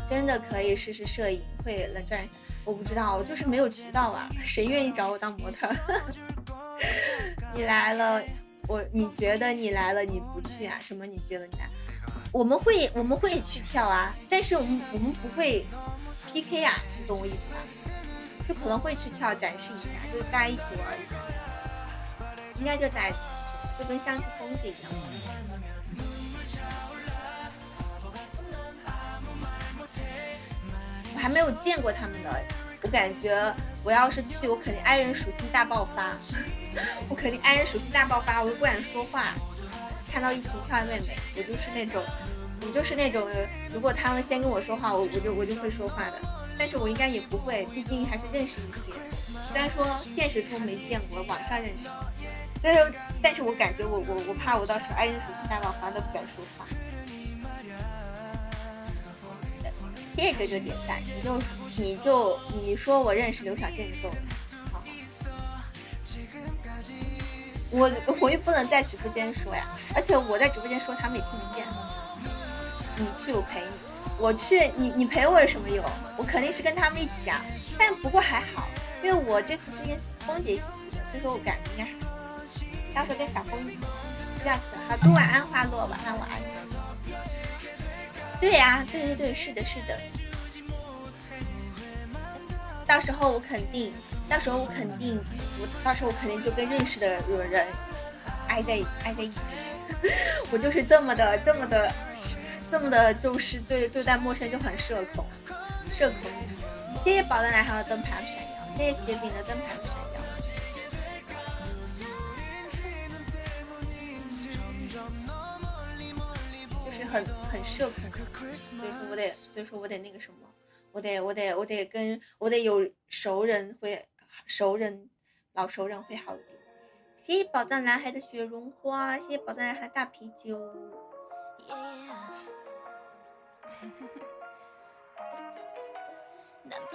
真的可以试试摄影，会冷战一下。我不知道，我就是没有渠道啊，谁愿意找我当模特？你来了，你觉得你来了你不去啊？什么？你觉得你来？我们会去跳啊，但是我们不会 PK 啊，你懂我意思吧？就可能会去跳展示一下，就大家一起玩一下，应该就大家一起，就跟相机风姐一样。我还没有见过他们的，我感觉我要是去，我肯定 I 人属性大爆发，我肯定 I 人属性大爆发，我又不敢说话。看到一群漂亮妹妹，我就是那种，如果他们先跟我说话，我就会说话的。但是我应该也不会，毕竟还是认识一些，虽然说现实中没见过，网上认识，所以说，但是我感觉我怕我到时候爱人属性大爆发都不敢说话。谢谢九九点赞，你说我认识刘小健就够了，好好。我又不能在直播间说呀，而且我在直播间说他们也听不见。你去我陪你。我去，你陪我有什么用？我肯定是跟他们一起啊，但不过还好，因为我这次是跟峰姐一起去的，所以说我感觉应该还好。到时候跟小峰一起这样去的。好，都晚安花落，晚安。对呀，对，是的。到时候我肯定就跟认识的人挨在一起。我就是这么的，就是对待陌生人就很社恐。谢谢宝的奶茶的灯牌闪耀，谢谢雪饼的灯牌闪耀。很社恐，所以说我得那个什么，我得有老熟人会好一点。谢谢宝藏男孩的雪绒花，谢谢宝藏男孩大啤酒。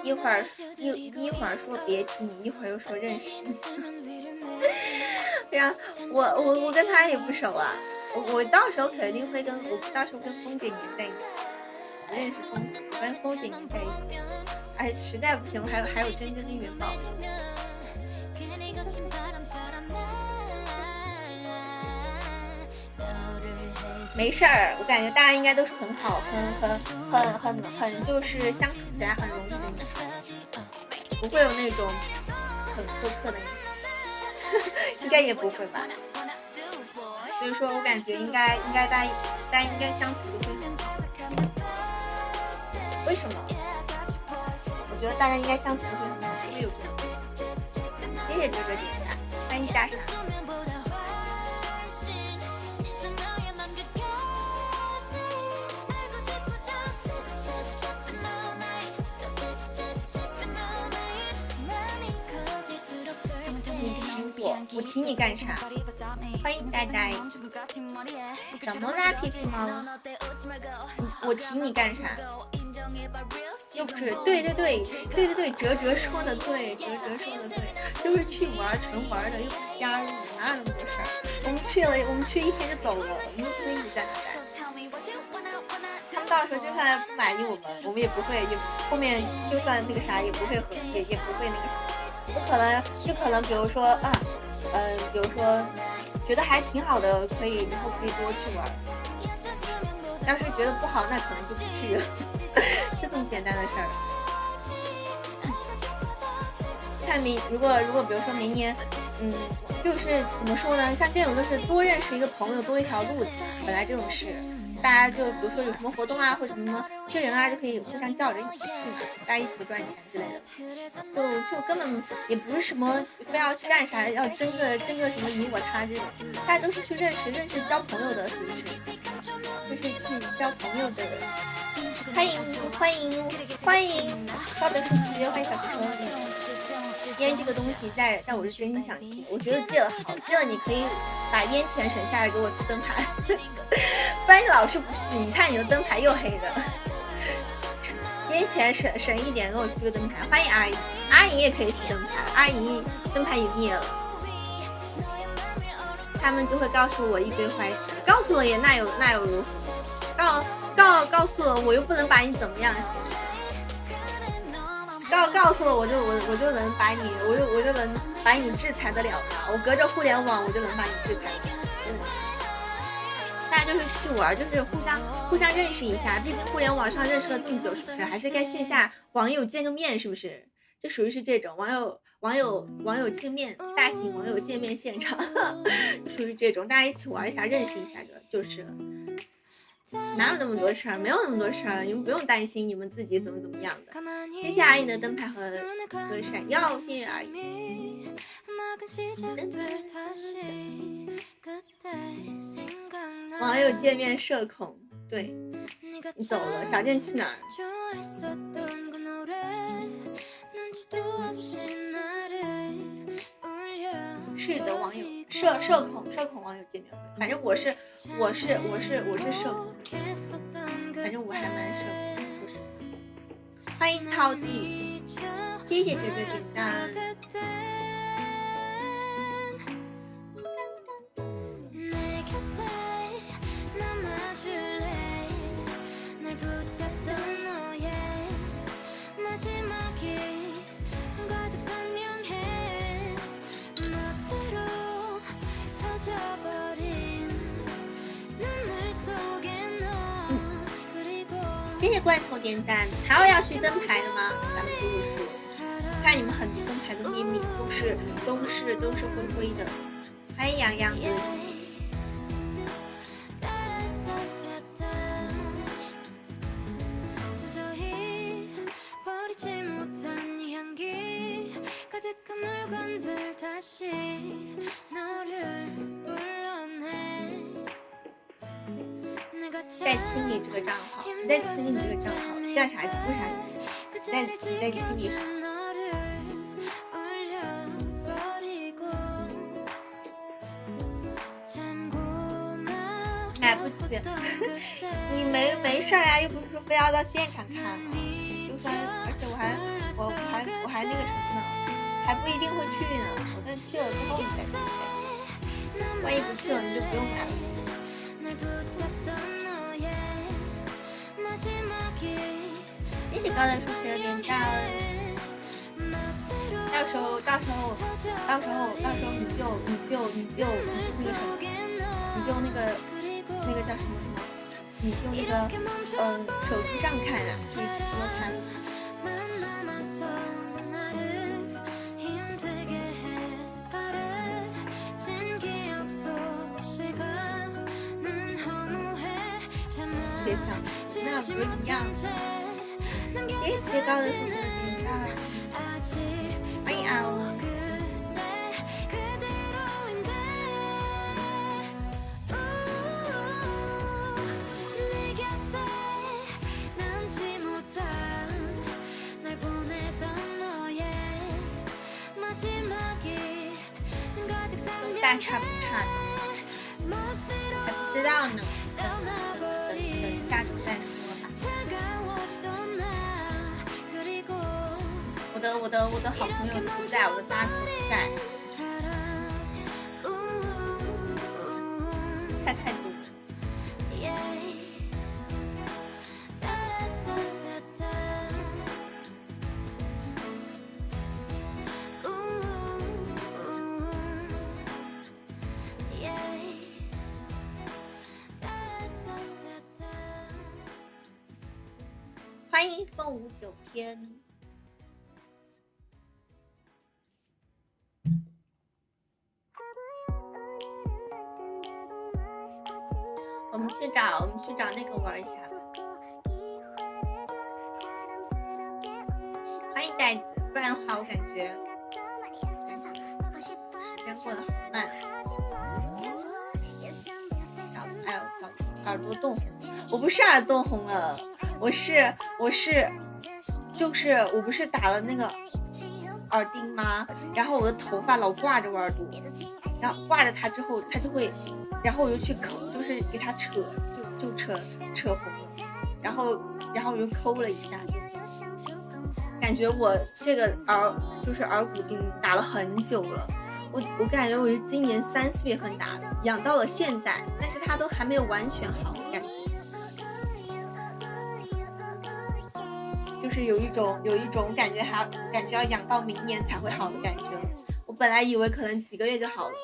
一会儿说别提你，一会儿又说认识你。然后我跟他也不熟啊，我到时候肯定会跟峰姐黏在一起。我认识峰姐，我跟峰姐黏在一起，而且实在不行，我还有真真跟元宝。没事儿，我感觉大家应该都是很好，很就是相处起来很容易的女生，不会有那种很苛刻的人，应该也不会吧。所以说我感觉应该大家应该相处的会很好。为什么？我觉得大家应该相处的会很好，不会有这种。谢谢哲哲点赞，欢迎加赏。我提你干啥？欢迎呆呆，怎么啦，皮皮猫？我提你干啥？又不是，对，哲哲说的对，就是去玩，纯玩的，又不是加入，哪有那么多事儿？我们去一天就走了，我们又不会一直在那待。他们到时候就算不满意我们也不会，后面就算那个啥也不会也不会那个啥。我可能比如说比如说觉得还挺好的，以后可以多去玩。要是觉得不好，那可能就不去了，就这么简单的事儿。看如果比如说明年，就是怎么说呢？像这种都是多认识一个朋友，多一条路子。本来这种事，大家就比如说有什么活动啊，或者什么缺人啊，就可以互相叫着一起去，大家一起赚钱之类的。就根本也不是什么非要去干啥，要争个什么你我他这种，大家都是去认识交朋友的，是不是？就是去交朋友的。欢迎高德数据约会小哥说烟这个东西在我是真心想戒，我觉得戒了好，戒了你可以把烟钱省下来给我去灯牌，不然你老是不去，你看你的灯牌又黑的。烟钱省一点，给我去个灯牌。欢迎阿姨也可以去灯牌，阿姨灯牌也灭了，他们就会告诉我一堆坏事，告诉我也那有如何，告诉了我又不能把你怎么样，是不是？告诉了我就能把你，我就能把你制裁得了的。我隔着互联网我就能把你制裁得了，真的是。大家就是去玩，就是互相认识一下，毕竟互联网上认识了这么久，是不是？还是该线下网友见个面，是不是？就属于是这种网友见面，大型网友见面现场，属于这种，大家一起玩一下，认识一下就是了。哪有那么多事儿？没有那么多事儿，你们不用担心你们自己怎么样的。谢谢阿姨的灯牌和闪耀，谢谢阿姨。网友见面社恐，对，你走了，小健去哪儿？是的，网友社恐网友见面会，反正我是社恐，反正我还蛮社恐，说实话。欢迎涛弟，谢谢哲哲点赞。谢谢罐头点赞，还要续灯牌的吗？咱们不说，看你们很多灯牌都面都是灰灰的。欢迎洋洋的。在清理这个账号，你在清理这个账号，干啥为啥清理？你在清理啥？买不起，你没事呀，又不是说非要到现场看嘛，就算，而且我还那个什么呢，还不一定会去呢，我等去了之后你再说，万一不去了你就不用买了。谢谢高的数学的点赞，到时候你就那个什么，你就那个叫什么，你就那个手机上看啊，可以直播看。别想，那不是一样的。谢谢高的叔叔的点赞，欢迎啊！大差不差的，还不知道呢，等下周再说吧。我的好朋友都不在，我的搭子都不在，差太多。欢迎凤舞9天。我们去找那个玩一下吧。欢迎袋子，不然的话我感觉时间过得好慢。耳朵冻红，我不是耳朵红了，我不是打了那个耳钉吗？然后我的头发老挂着我耳朵，然后挂着它之后，它就会，然后我就去抠，就是给它扯红了，然后我又抠了一下，就感觉我这个耳骨钉打了很久了。我感觉我是今年3、4月份打的，养到了现在，但是它都还没有完全好，感觉就是有一种感觉要养到明年才会好的感觉。我本来以为可能几个月就好了，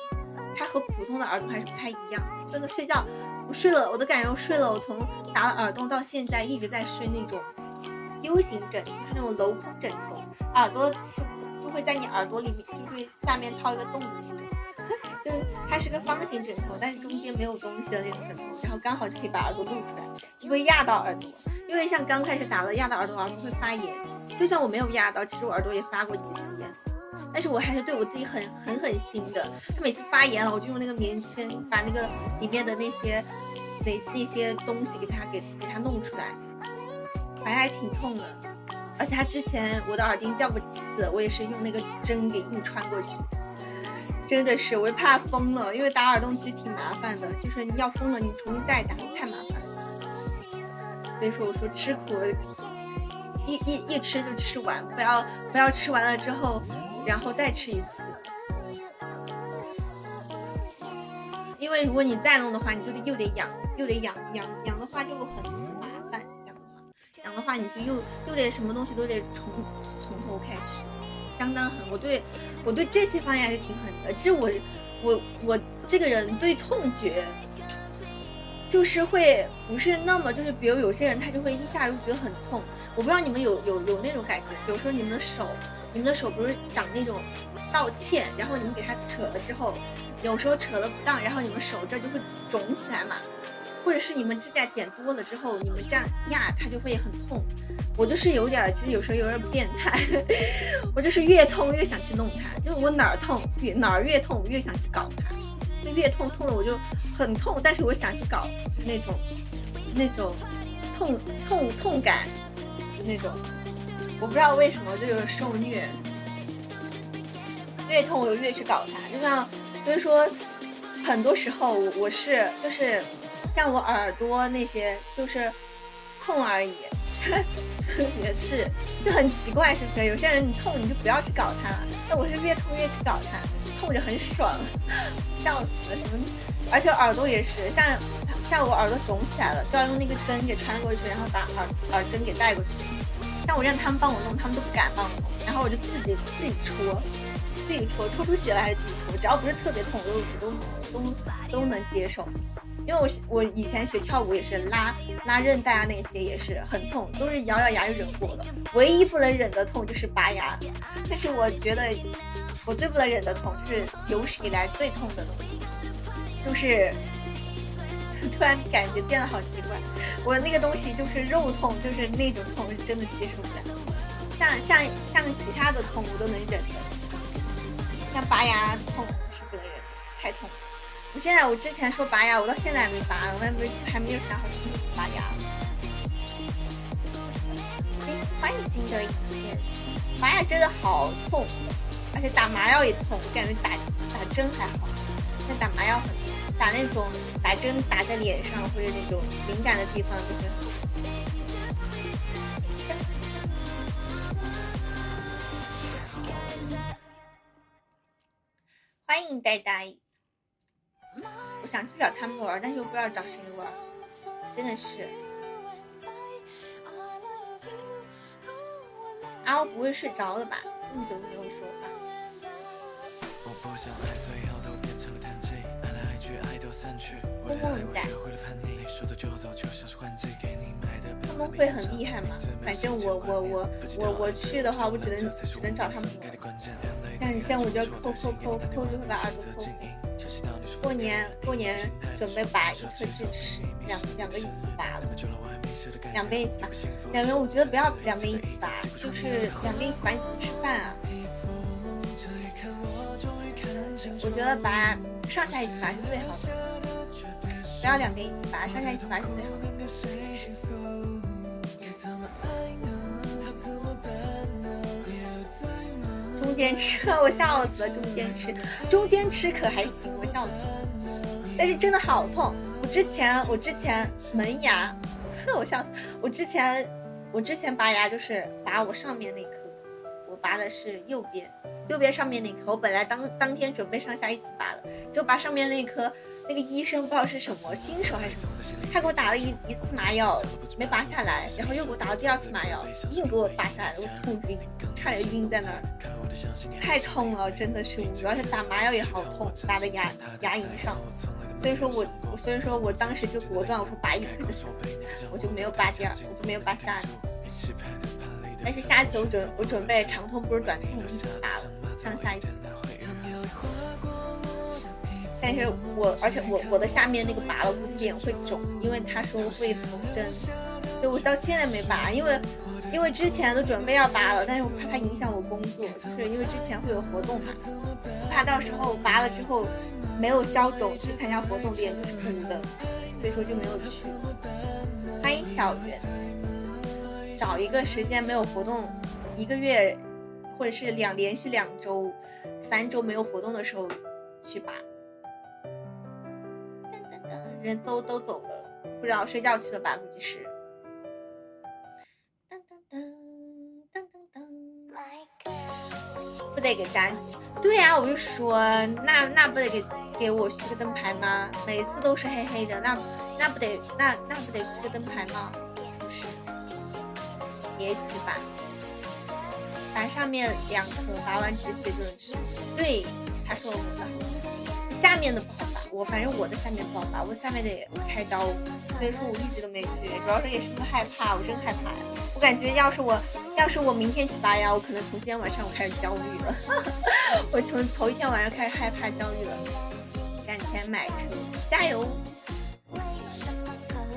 它和普通的耳洞还是不太一样。真的睡觉，我都感觉我睡了，我从打了耳洞到现在一直在睡那种 U 型枕，就是那种镂空枕头，耳朵就会在你耳朵里面，就会下面掏一个洞，就是它是个方形枕头，但是中间没有东西的那种枕头，然后刚好就可以把耳朵露出来，就会压到耳朵。因为像刚开始打了压到耳朵会发炎，就算我没有压到，其实我耳朵也发过几次炎，但是我还是对我自己很心的。他每次发炎了，我就用那个棉签把那个里面的那些东西给它弄出来，反正还挺痛的。而且他之前我的耳钉掉过几次，我也是用那个针给硬穿过去，真的是我就怕疯了，因为打耳洞其实挺麻烦的，就是你要疯了你重新再打太麻烦了。所以说我说吃苦一吃就吃完，不要吃完了之后然后再吃一次，因为如果你再弄的话，你就又得养的话就很麻烦，养的话你就又得什么东西都得从头开始，相当狠。我对这些方面还是挺狠的。其实我这个人对痛觉就是会不是那么，就是比如有些人他就会一下就觉得很痛，我不知道你们有那种感觉。比如说你们的手不是长那种道歉，然后你们给它扯了之后，有时候扯了不当，然后你们手这就会肿起来嘛，或者是你们指甲剪多了之后，你们这样压它就会很痛。我就是有点，其实有时候有点变态，我就是越痛越想去弄它，就是我哪儿痛哪儿越痛，我越想去搞它，就越痛的我就很痛，但是我想去搞，就是那种那种痛感那种，我不知道为什么就有受虐，越痛我就越去搞它。就像所以说很多时候我是就是像我耳朵那些就是痛而已。也是就很奇怪，是不是？有些人你痛你就不要去搞它，但我是越痛越去搞它，痛着很爽，笑死了什么。而且耳朵也是，像我耳朵肿起来了，就要用那个针给穿过去，然后把耳针给带过去。像我让他们帮我弄，他们都不敢帮我弄，然后我就自己戳出血来还是自己戳，只要不是特别痛，我都能接受。因为我以前学跳舞也是拉韧带啊，那些也是很痛，都是咬牙就忍过了。唯一不能忍的痛就是拔牙，但是我觉得我最不能忍的痛就是有史以来最痛的东西，就是突然感觉变得好奇怪。我那个东西就是肉痛，就是那种痛是真的接受不了。像其他的痛我都能忍的，像拔牙痛是不能忍的，太痛了。我之前说拔牙，我到现在还没拔呢，我还没有想好怎么拔牙。欢迎新的一天。拔牙真的好痛，而且打麻药也痛，我感觉打针还好，但打麻药很痛，打那种打针打在脸上或者那种敏感的地方就会很痛。欢迎呆呆。我想去找他们玩，但是又不知道找谁玩，真的是。阿欧不会睡着了吧？这么久没有说话。空空在。他们会很厉害吗？反正我去的话，我只能找他们玩。像我就抠就会把耳朵抠。过年准备拔一颗智齿，两个一起拔了，两边一起拔，两边我觉得不要两边一起拔，就是两边一起拔你怎么吃饭啊？我觉得拔上下一起拔是最好的，不要两边一起拔，上下一起拔是最好的。中间吃，我笑死了。中间吃可还行，我笑死了。但是真的好痛。我之前门牙，我笑死。我之前拔牙就是拔我上面那颗，我拔的是右边上面那颗。我本来当天准备上下一起拔的，就拔上面那颗。那个医生不知道是什么新手还是什么，他给我打了一次麻药没拔下来，然后又给我打了第二次麻药，硬给我拔下来了，我痛晕，差点晕在那儿，太痛了，真的是无语。而且打麻药也好痛，打的牙龈上，所以说我当时就果断我说拔一颗就行了，我就没有拔下面。但是下一次我准备长痛不如短痛一起拔了，上下一起。但是我的下面那个拔了估计脸会肿，因为他说会缝针，所以我到现在没拔，因为之前都准备要拔了，但是我怕它影响我工作，就是因为之前会有活动嘛，怕到时候拔了之后没有消肿去参加活动脸就是糊的，所以说就没有去。欢迎小圆，找一个时间没有活动，1个月或者是连续2周、3周没有活动的时候去拔。人都走了，不知道睡觉去了吧，估计是。不得给加级？对呀，我就说那不得给我续个灯牌吗？每次都是黑黑的，那不得续个灯牌吗？是不是？也许吧。拔上面2颗，拔完止血就能吃。对，他说我们的。下面的不好拔，反正我的下面不好拔，我下面得开刀，所以说我一直都没去，主要是也是不害怕，我真害怕呀。我感觉要是我明天去拔牙，我可能从今天晚上我开始焦虑了，我从头一天晚上开始害怕焦虑了。攒钱买车，加油！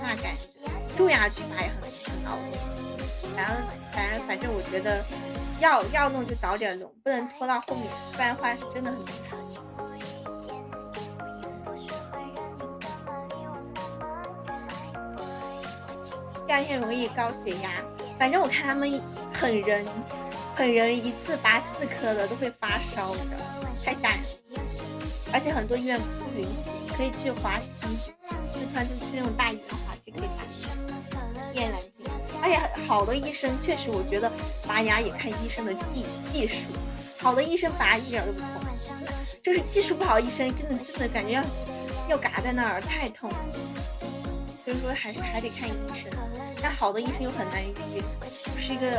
那感觉蛀牙去拔也很恼火，反正我觉得要弄就早点弄，不能拖到后面，不然的话是真的很难受。夏天容易高血压。反正我看他们狠人一次拔4颗的都会发烧的，太吓人了。而且很多医院不允许，可以去华西，四川就去那种大医院华西可以拔。一言难尽。而且好的医生确实，我觉得拔牙也看医生的技术，好的医生拔一点都不痛，就是技术不好医生真的感觉要嘎在那儿，太痛了。所以说还得看医生，但好的医生又很难预约，就是一个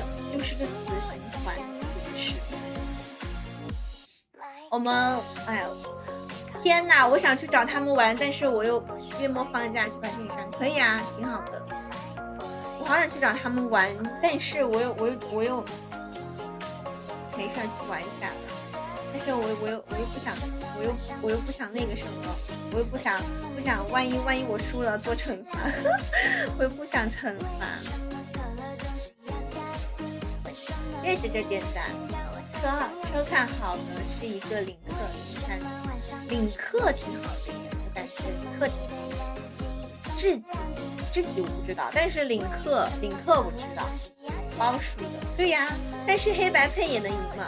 死循环。是我们哎呦天哪，我想去找他们玩，但是我又月末放假去白金山，可以啊，挺好的。我好想去找他们玩，但是我又没事去玩一下了。但是我又不想那个什么，我又不想万一我输了做惩罚，我又不想惩罚。谢谢姐姐点赞。车看好的是一个领克03，领克挺好的耶，我感觉领克挺好的。智己我不知道，但是领克我知道，包输的。对呀，但是黑白配也能赢嘛。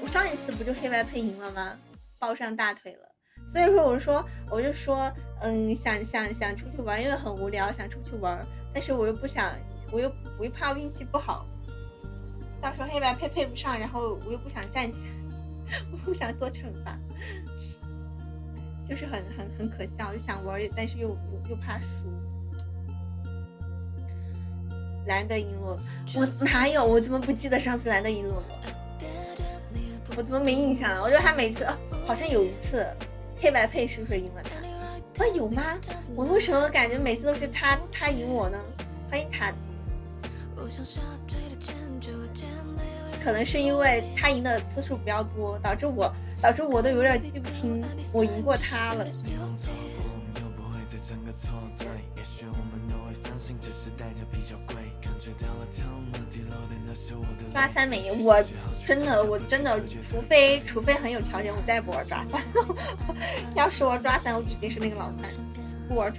我上一次不就黑白配赢了吗？抱上大腿了。所以说我就说想出去玩，因为很无聊想出去玩，但是我又不想，我又怕运气不好，到时候黑白配不上，然后我又不想站起来，我不想做惩罚，就是很可笑，就想玩，但是又怕输。兰德赢了，我哪有？我怎么不记得上次兰德赢了？我怎么没印象啊？我觉得他每次好像有一次黑白配是不是赢了他？有吗？我为什么感觉每次都是他赢我呢？欢迎塔子。可能是因为他赢的次数比较多，导致我都有点记不清我赢过他了。抓三美颜，我真的，除非很有条件，我再也不玩抓三。要是玩抓三，我指定是那个老三，不玩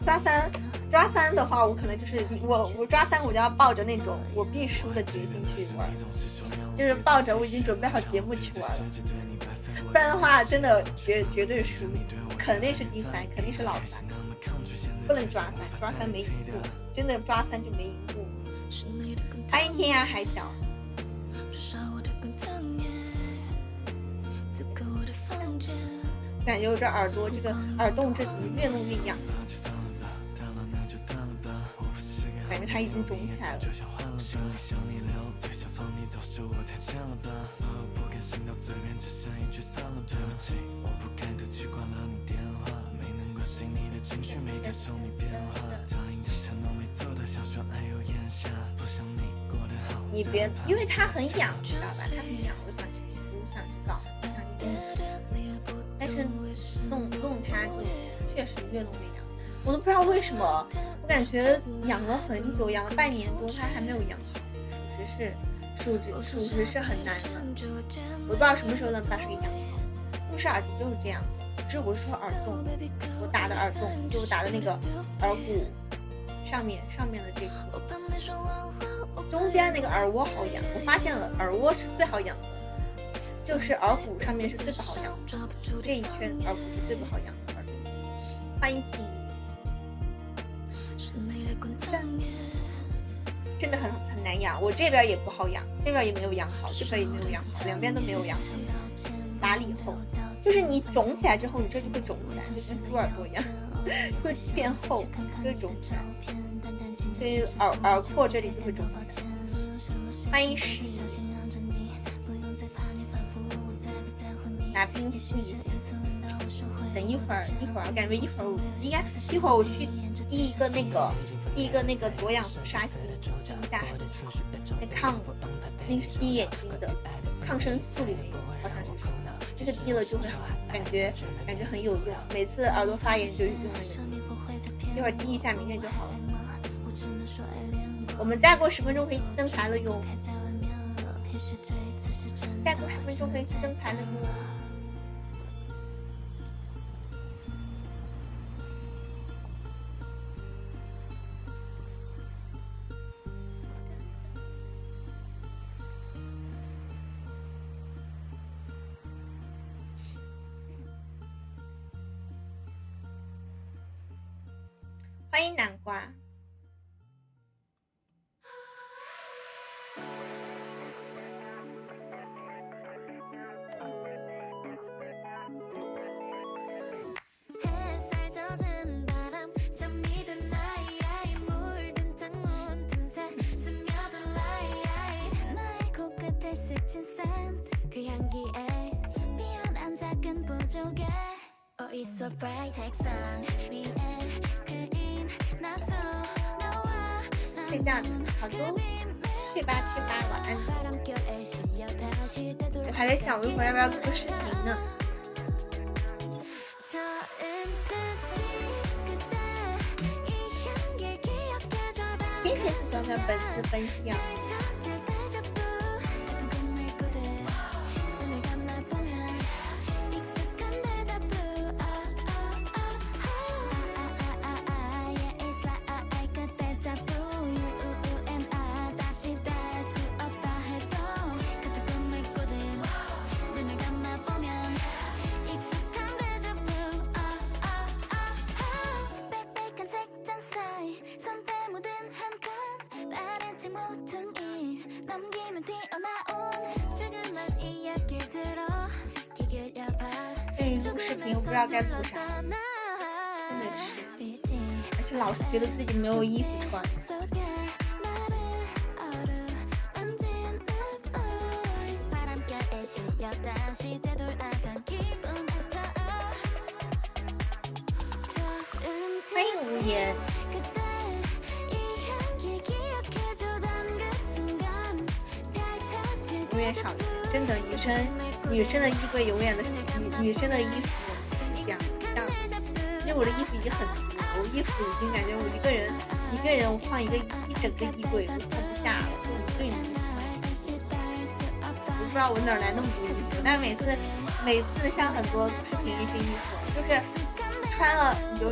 抓三。抓三的话，我可能就是我抓三，我就要抱着那种我必输的决心去玩，就是抱着我已经准备好节目去玩了，不然的话真的绝对输，肯定是第三，肯定是老三，不能抓三没赢过，真的抓三就没赢过。欢迎天涯海角。感觉我这耳朵这个耳洞这怎么越弄越痒，感觉它已经肿起来了。你别，因为它很痒，知道吧？它很痒，我想去搞，我想去弄，但是弄它就确实越弄越痒，我都不知道为什么，我感觉养了很久，养了半年多，它还没有养好，属实是很难的，我不知道什么时候能把它给养好。入式耳机就是这样的，不是我是说耳洞，我打的耳洞，就我打的那个耳骨上面的这个。中间那个耳蜗好养，我发现了耳蜗是最好养的，就是耳骨上面是最不好养的，这一圈耳骨是最不好养的耳朵。欢迎记忆，真的很难养，我这边也不好养，这边也没有养好，这边也没有养好，两边都没有养好。打理后就是你肿起来之后，你这就会肿起来，就跟猪耳朵一样，会变厚，会肿起来。所以耳廓这里就会肿起来。欢迎诗怡，拿冰敷一下。等一会儿，感觉一会儿我去滴一个那个左氧氟沙星，等一下还是好。那是滴眼睛的抗生素里面有，好像是说这个滴了就会好，感觉很有用。每次耳朵发炎就用那个，一会儿滴一下，明天就好了。我们再过10分钟可以去灯牌了哟，再过10分钟可以去灯牌了哟。欢迎南瓜。睡觉去，好的，去吧去吧，晚安。我还在想我一会儿要不要录个视频呢。谢谢四川的本次分享。录视频我不知道该录啥，真的是，而且老是觉得自己没有衣服穿。欢迎无言。永远少见，真的，女生的衣柜永远的女生的衣服这样。其实我的衣服已经很多了，我衣服已经感觉我一个人我放一整个衣柜都放不下了，就一个人我不知道我哪来那么多衣服，但每次像很多视频那些衣服，就是穿了几次，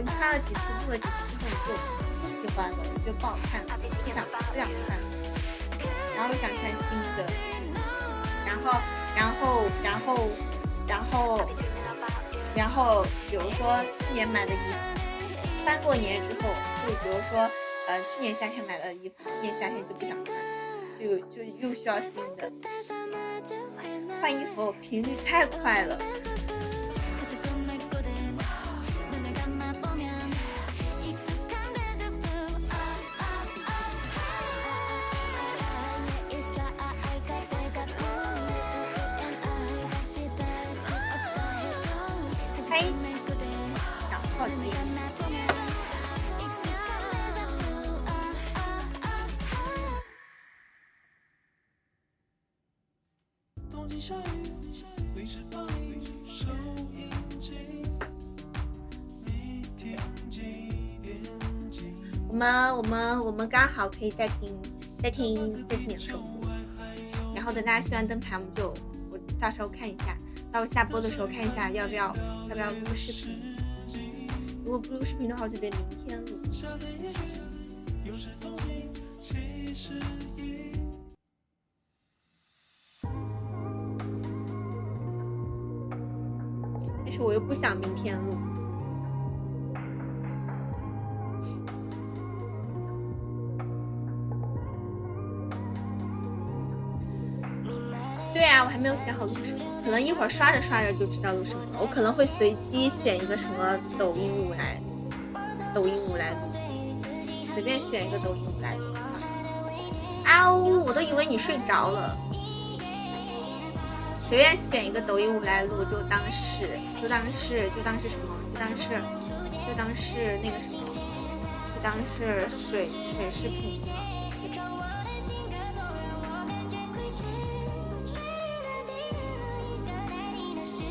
录了几次之后你就不喜欢了，就不好看，不想穿，然后又想看新的。然后比如说去年买的衣服翻过年之后，就比如说去年夏天买的衣服，今年夏天就不想穿，就又需要新的。换衣服频率太快了。我们刚好可以再听点首歌，然后等大家续完灯牌，我到时候看一下，到时候下播的时候看一下要不要录个视频。如果不录视频的话，就得明天录。但是我又不想明天录。对啊，我还没有想好录什么，可能一会儿刷着刷着就知道录什么了。我可能会随机选一个什么抖音舞来录，随便选一个抖音舞来录。啊呜，我都以为你睡着了。随便选一个抖音舞来录，就当是什么？就当是那个什么？就当是水视频了。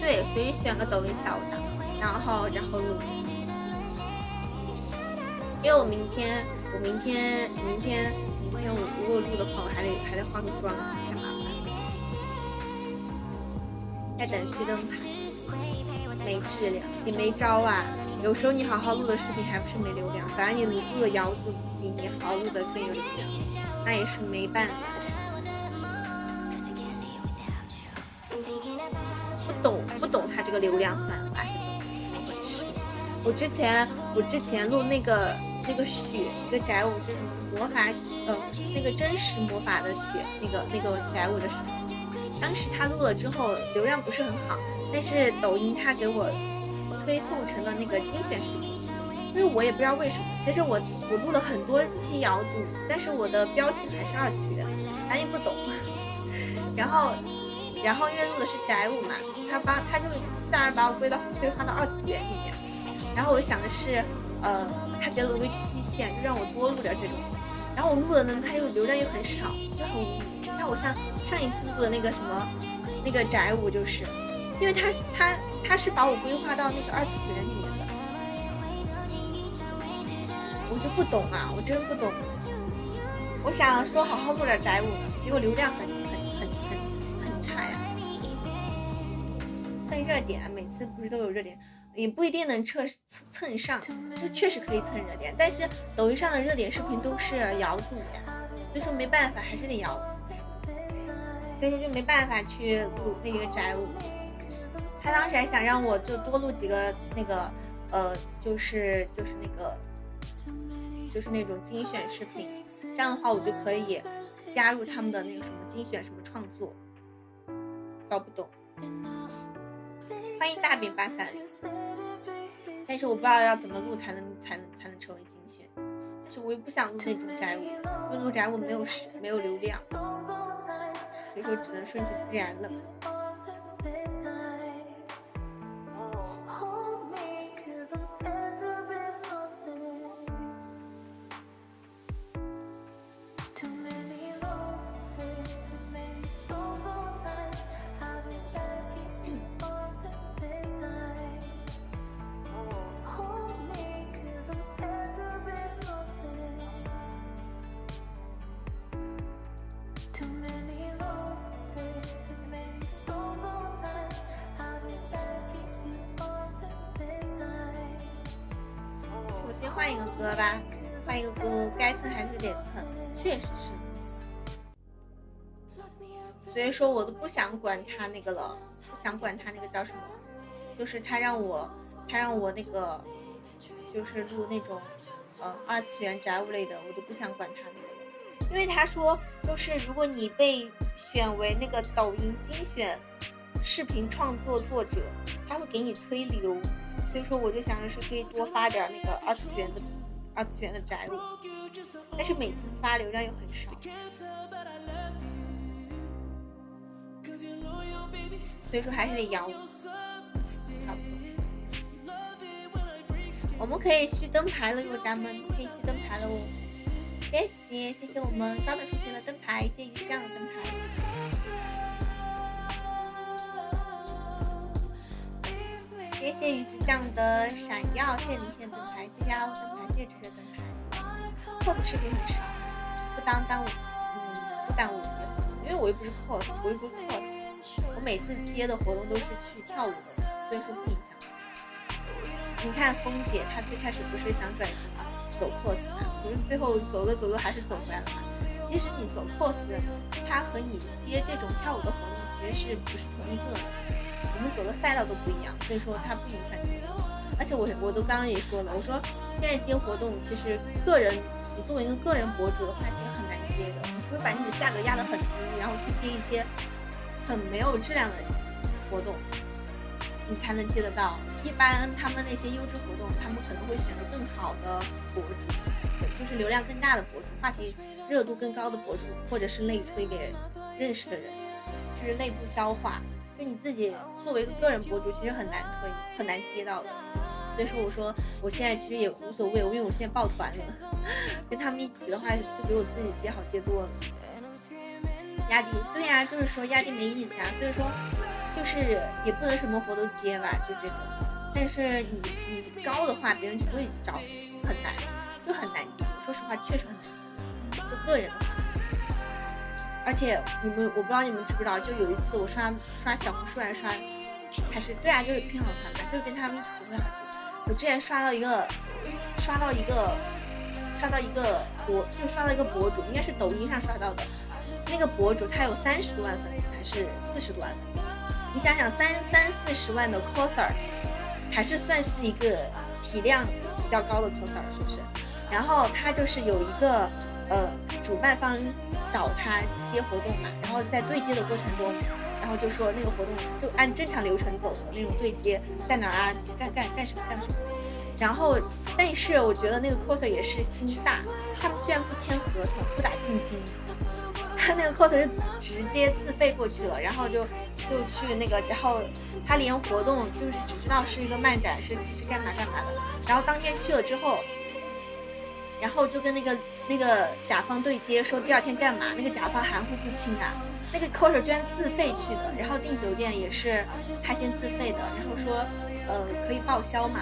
对，所以选个抖音小档，然后录。因为我明天我如果录的话，我还得化个妆，太麻烦了。在等续灯牌，没质量也没招啊。有时候你好好录的视频还不是没流量，反正你录的摇子比你好好录的更有流量，那也是没办法的事。不懂他这个流量算法是怎么回事。我之前录那个那个雪，一个宅舞是魔法那个真实魔法的雪，那个宅舞的视频，当时他录了之后流量不是很好，但是抖音他给我推送成了那个精选视频，因为我也不知道为什么，其实我录了很多期瑶子舞，但是我的标签还是二次元，咱也不懂。然后因为录的是宅舞嘛，他就自然把我规划到二次元里面。然后我想的是，他给了我个期限，就让我多录点这种。然后我录了呢，他又流量又很少，就很无语。你看我像上一次录的那个什么那个宅舞，就是因为他是把我规划到那个二次元里面的，我就不懂啊，我真不懂。我想说好好录点宅舞呢，结果流量很差呀。蹭热点，每次不是都有热点，也不一定能蹭上，就确实可以蹭热点，但是抖音上的热点视频都是瑶子舞呀，所以说没办法，还是得瑶，所以说就没办法去录那个宅舞。他当时还想让我就多录几个那个就是那种精选视频，这样的话我就可以加入他们的那个什么精选什么创作，搞不懂。欢迎大饼830，但是我不知道要怎么录才能成为精选，但是我又不想录那种宅舞，因为录宅舞没有流量，所以说只能顺其自然了。先换一个歌吧，换一个歌，该蹭还是得蹭，确实是如此。所以说我都不想管他那个了，不想管他那个叫什么，就是他让我那个就是录那种二次元宅舞类的，我都不想管他那个了，因为他说就是如果你被选为那个抖音精选视频创作作者，他会给你推流。所以说我就想的是可以多发点那个二次元的宅舞，但是每次发流量又很少，所以说还是得摇。我们可以续灯牌了，友家们可以续灯牌了哦，谢谢我们高等数学的灯牌，谢谢鱼酱的灯牌。谢谢鱼子酱的闪耀，谢谢明天的灯牌，谢谢阿欧灯牌，谢谢直接灯牌。cos 视频很少，不耽误接活动，因为我又不是 cos， 我每次接的活动都是去跳舞的，所以说不影响。你看峰姐，她最开始不是想转型走 cos 吗？不是最后走着还是走回来了吗？即使你走 cos， 它和你接这种跳舞的活动其实是不是同一个的？我们走的赛道都不一样，所以说它不影响接活动。而且我都刚刚也说了，我说现在接活动其实你作为一个个人博主的话，其实很难接的。你除非把你的价格压得很低，然后去接一些很没有质量的活动，你才能接得到。一般他们那些优质活动，他们可能会选择更好的博主，就是流量更大的博主，话题热度更高的博主，或者是类推给认识的人，就是内部消化。就你自己作为一个个人博主，其实很难推，很难接到的。所以说我说我现在其实也无所谓，因为我现在抱团了，跟他们一起的话就比我自己接好接多了。压低，对呀，就是说压低没意思啊，所以说就是也不能什么活都接吧，就这种。但是你高的话，别人就不会找你，很难接。说实话，确实很难接，就个人的话。而且我不知道你们知不知道，就有一次我刷小红书还是对啊，就是拼好团嘛，就是跟他们一起会好几。我之前刷到一个博主，应该是抖音上刷到的，那个博主他有30多万粉丝还是40多万粉丝，你想想30-40万的 coser， 还是算是一个体量比较高的 coser， 是不是？然后他就是有一个主办方找他接活动嘛，然后在对接的过程中，然后就说那个活动就按正常流程走的那种对接，在哪儿啊，干什么，然后但是我觉得那个 coser 也是心大，他们居然不签合同，不打定金，他那个 coser 是直接自费过去了，然后就去那个，然后他连活动就是只知道是一个漫展，是干嘛的，然后当天去了之后，然后就跟那个甲方对接，说第二天干嘛，那个甲方含糊不清啊，那个 coser 居然自费去的，然后订酒店也是他先自费的，然后说可以报销嘛。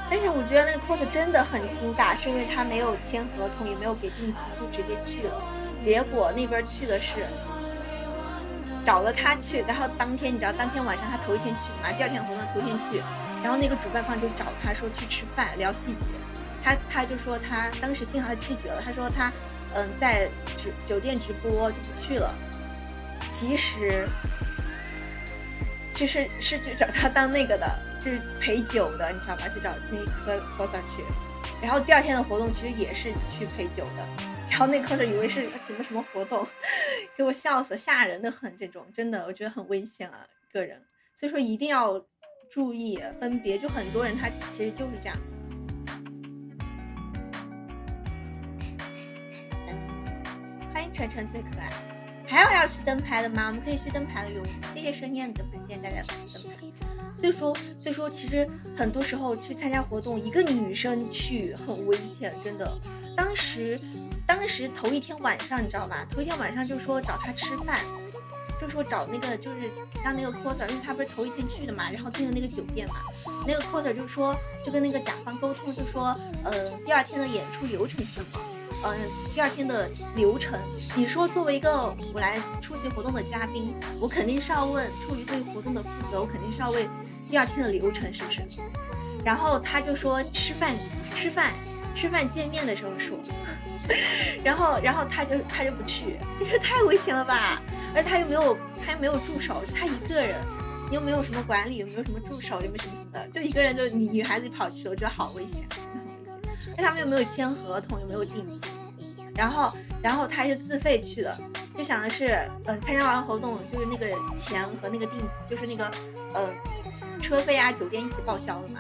但是我觉得那个 coser 真的很心大，是因为他没有签合同，也没有给定金，就直接去了。结果那边去的是找了他去，然后当天你知道，当天晚上他头一天去嘛，第二天活动头一天去，然后那个主办方就找他说去吃饭聊细节，他就说他当时幸好他拒绝了，他说他在酒店直播就不去了。其实是去找他当那个的，就是陪酒的，你知道吗？去找那个 coser 去，然后第二天的活动其实也是去陪酒的，然后那 coser 以为是什么活动，给我笑死，吓人的很，这种真的我觉得很危险啊，个人，所以说一定要注意分别，就很多人他其实就是这样的。欢迎晨晨最可爱。还有要去灯牌的吗？我们可以去灯牌的哟，谢谢深夜的灯牌，谢谢大家去灯牌。所以说其实很多时候去参加活动，一个女生去很危险，真的。当时头一天晚上你知道吧，头一天晚上就说找他吃饭，就说找那个就是让那个 coser， 因为他不是头一天去的嘛，然后订的那个酒店嘛，那个 coser 就说就跟那个甲方沟通，就说第二天的演出流程是什么，第二天的流程，你说作为一个我来出席活动的嘉宾，我肯定是要问出于对活动的负责，我肯定是要问第二天的流程是不是？然后他就说吃饭见面的时候说，然后他就不去，你说太危险了吧？而他又没有助手，他一个人，你又没有什么管理，又没有什么助手，又没有什么的，就一个人就你女孩子跑去了，我觉得好危险，很危险。而他们又没有签合同，又没有定金，然后他还是自费去的，就想的是参加完活动就是那个钱和那个就是那个车费啊酒店一起报销了嘛。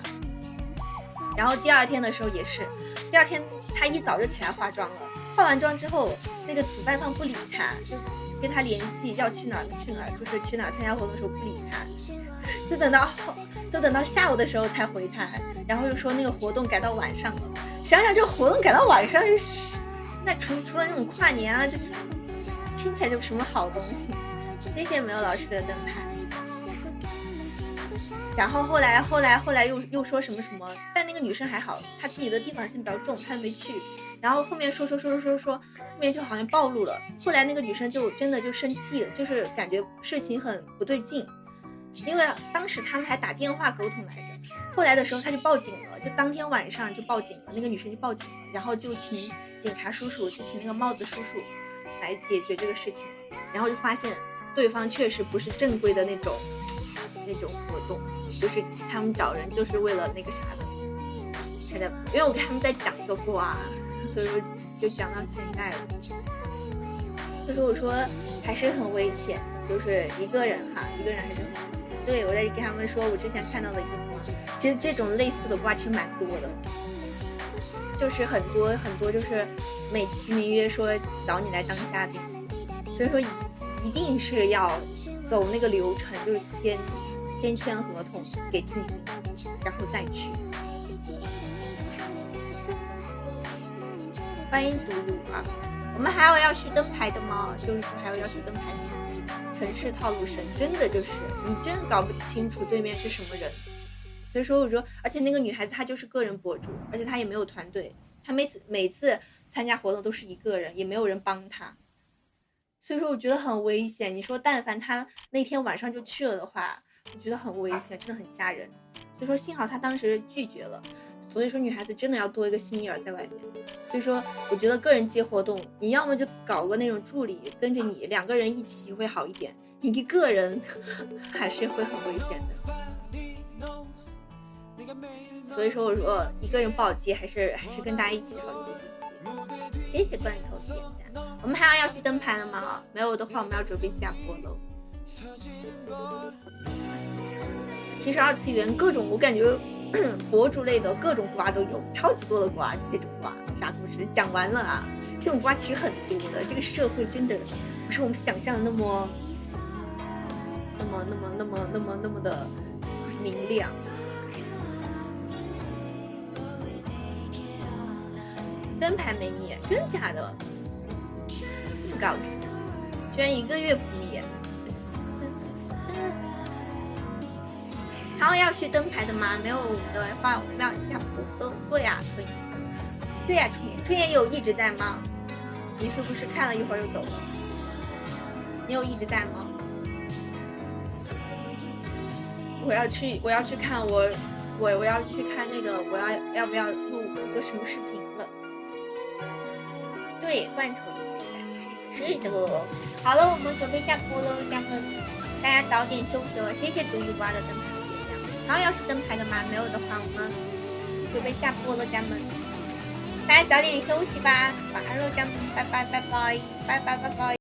然后第二天的时候也是，第二天他一早就起来化妆了，化完妆之后那个主办方不理他，就跟他联系要去哪儿，就是去哪儿参加活动的时候不理他，就等到下午的时候才回他，然后又说那个活动改到晚上了。想想这个活动改到晚上，那除了那种跨年啊，这听起来就什么好东西。谢谢没有老师的灯牌。然后后来又说什么，但那个女生还好，她自己的地方性比较重，她没去。然后后面说，后面就好像暴露了。后来那个女生就真的就生气了，就是感觉事情很不对劲，因为当时他们还打电话沟通来着。后来的时候她就报警了，就当天晚上就报警了，那个女生就报警了，然后就请警察叔叔，就请那个帽子叔叔来解决这个事情了。然后就发现对方确实不是正规的那种活动，就是他们找人就是为了那个啥的。因为我跟他们在讲一个瓜，所以说就讲到现在了。所以说我说还是很危险，就是一个人还是很危险。对，我在跟他们说我之前看到的一个瓜，其实这种类似的瓜其实蛮多的，就是很多就是美其名曰说找你来当嘉宾，所以说一定是要走那个流程，就是先签合同给定金，然后再去。欢迎独鲁啊，我们还有要去灯牌的吗？就是说还有要去灯牌的吗？城市套路深，真的就是你真搞不清楚对面是什么人。所以说我说，而且那个女孩子她就是个人博主，而且她也没有团队，她每次参加活动都是一个人，也没有人帮她。所以说我觉得很危险。你说但凡她那天晚上就去了的话，我觉得很危险，真的很吓人。所以说幸好她当时拒绝了。所以说女孩子真的要多一个心眼在外面。所以说我觉得个人接活动，你要么就搞个那种助理跟着你，两个人一起会好一点，你一个人还是会很危险的。所以说我说一个人不好接，还是跟大家一起好接一些。谢谢罐头点赞。我们还要去灯牌了吗？没有的话，我们要准备下播喽。其实二次元各种，我感觉博主类的各种瓜都有，超级多的瓜，就这种瓜。啥故事讲完了啊？这种瓜其实很多的，这个社会真的不是我们想象的那么的明亮。灯牌没灭，真假的？不高兴，居然1个月不灭。还有要去灯牌的吗？没有的话，我们要下播。对呀，可以。对呀，春妍有一直在吗？你是不是看了一会儿又走了？你有一直在吗？我要去看我要去看那个，要不要录一个什么视频了？对，罐头一直在，是的。好了，我们准备下播了，家们，大家早点休息了。谢谢独一无二的灯牌点亮。然后要是灯牌的吗？没有的话，我们准备下播了，家们。大家早点休息吧，晚安了，家们，拜拜拜拜拜拜拜拜。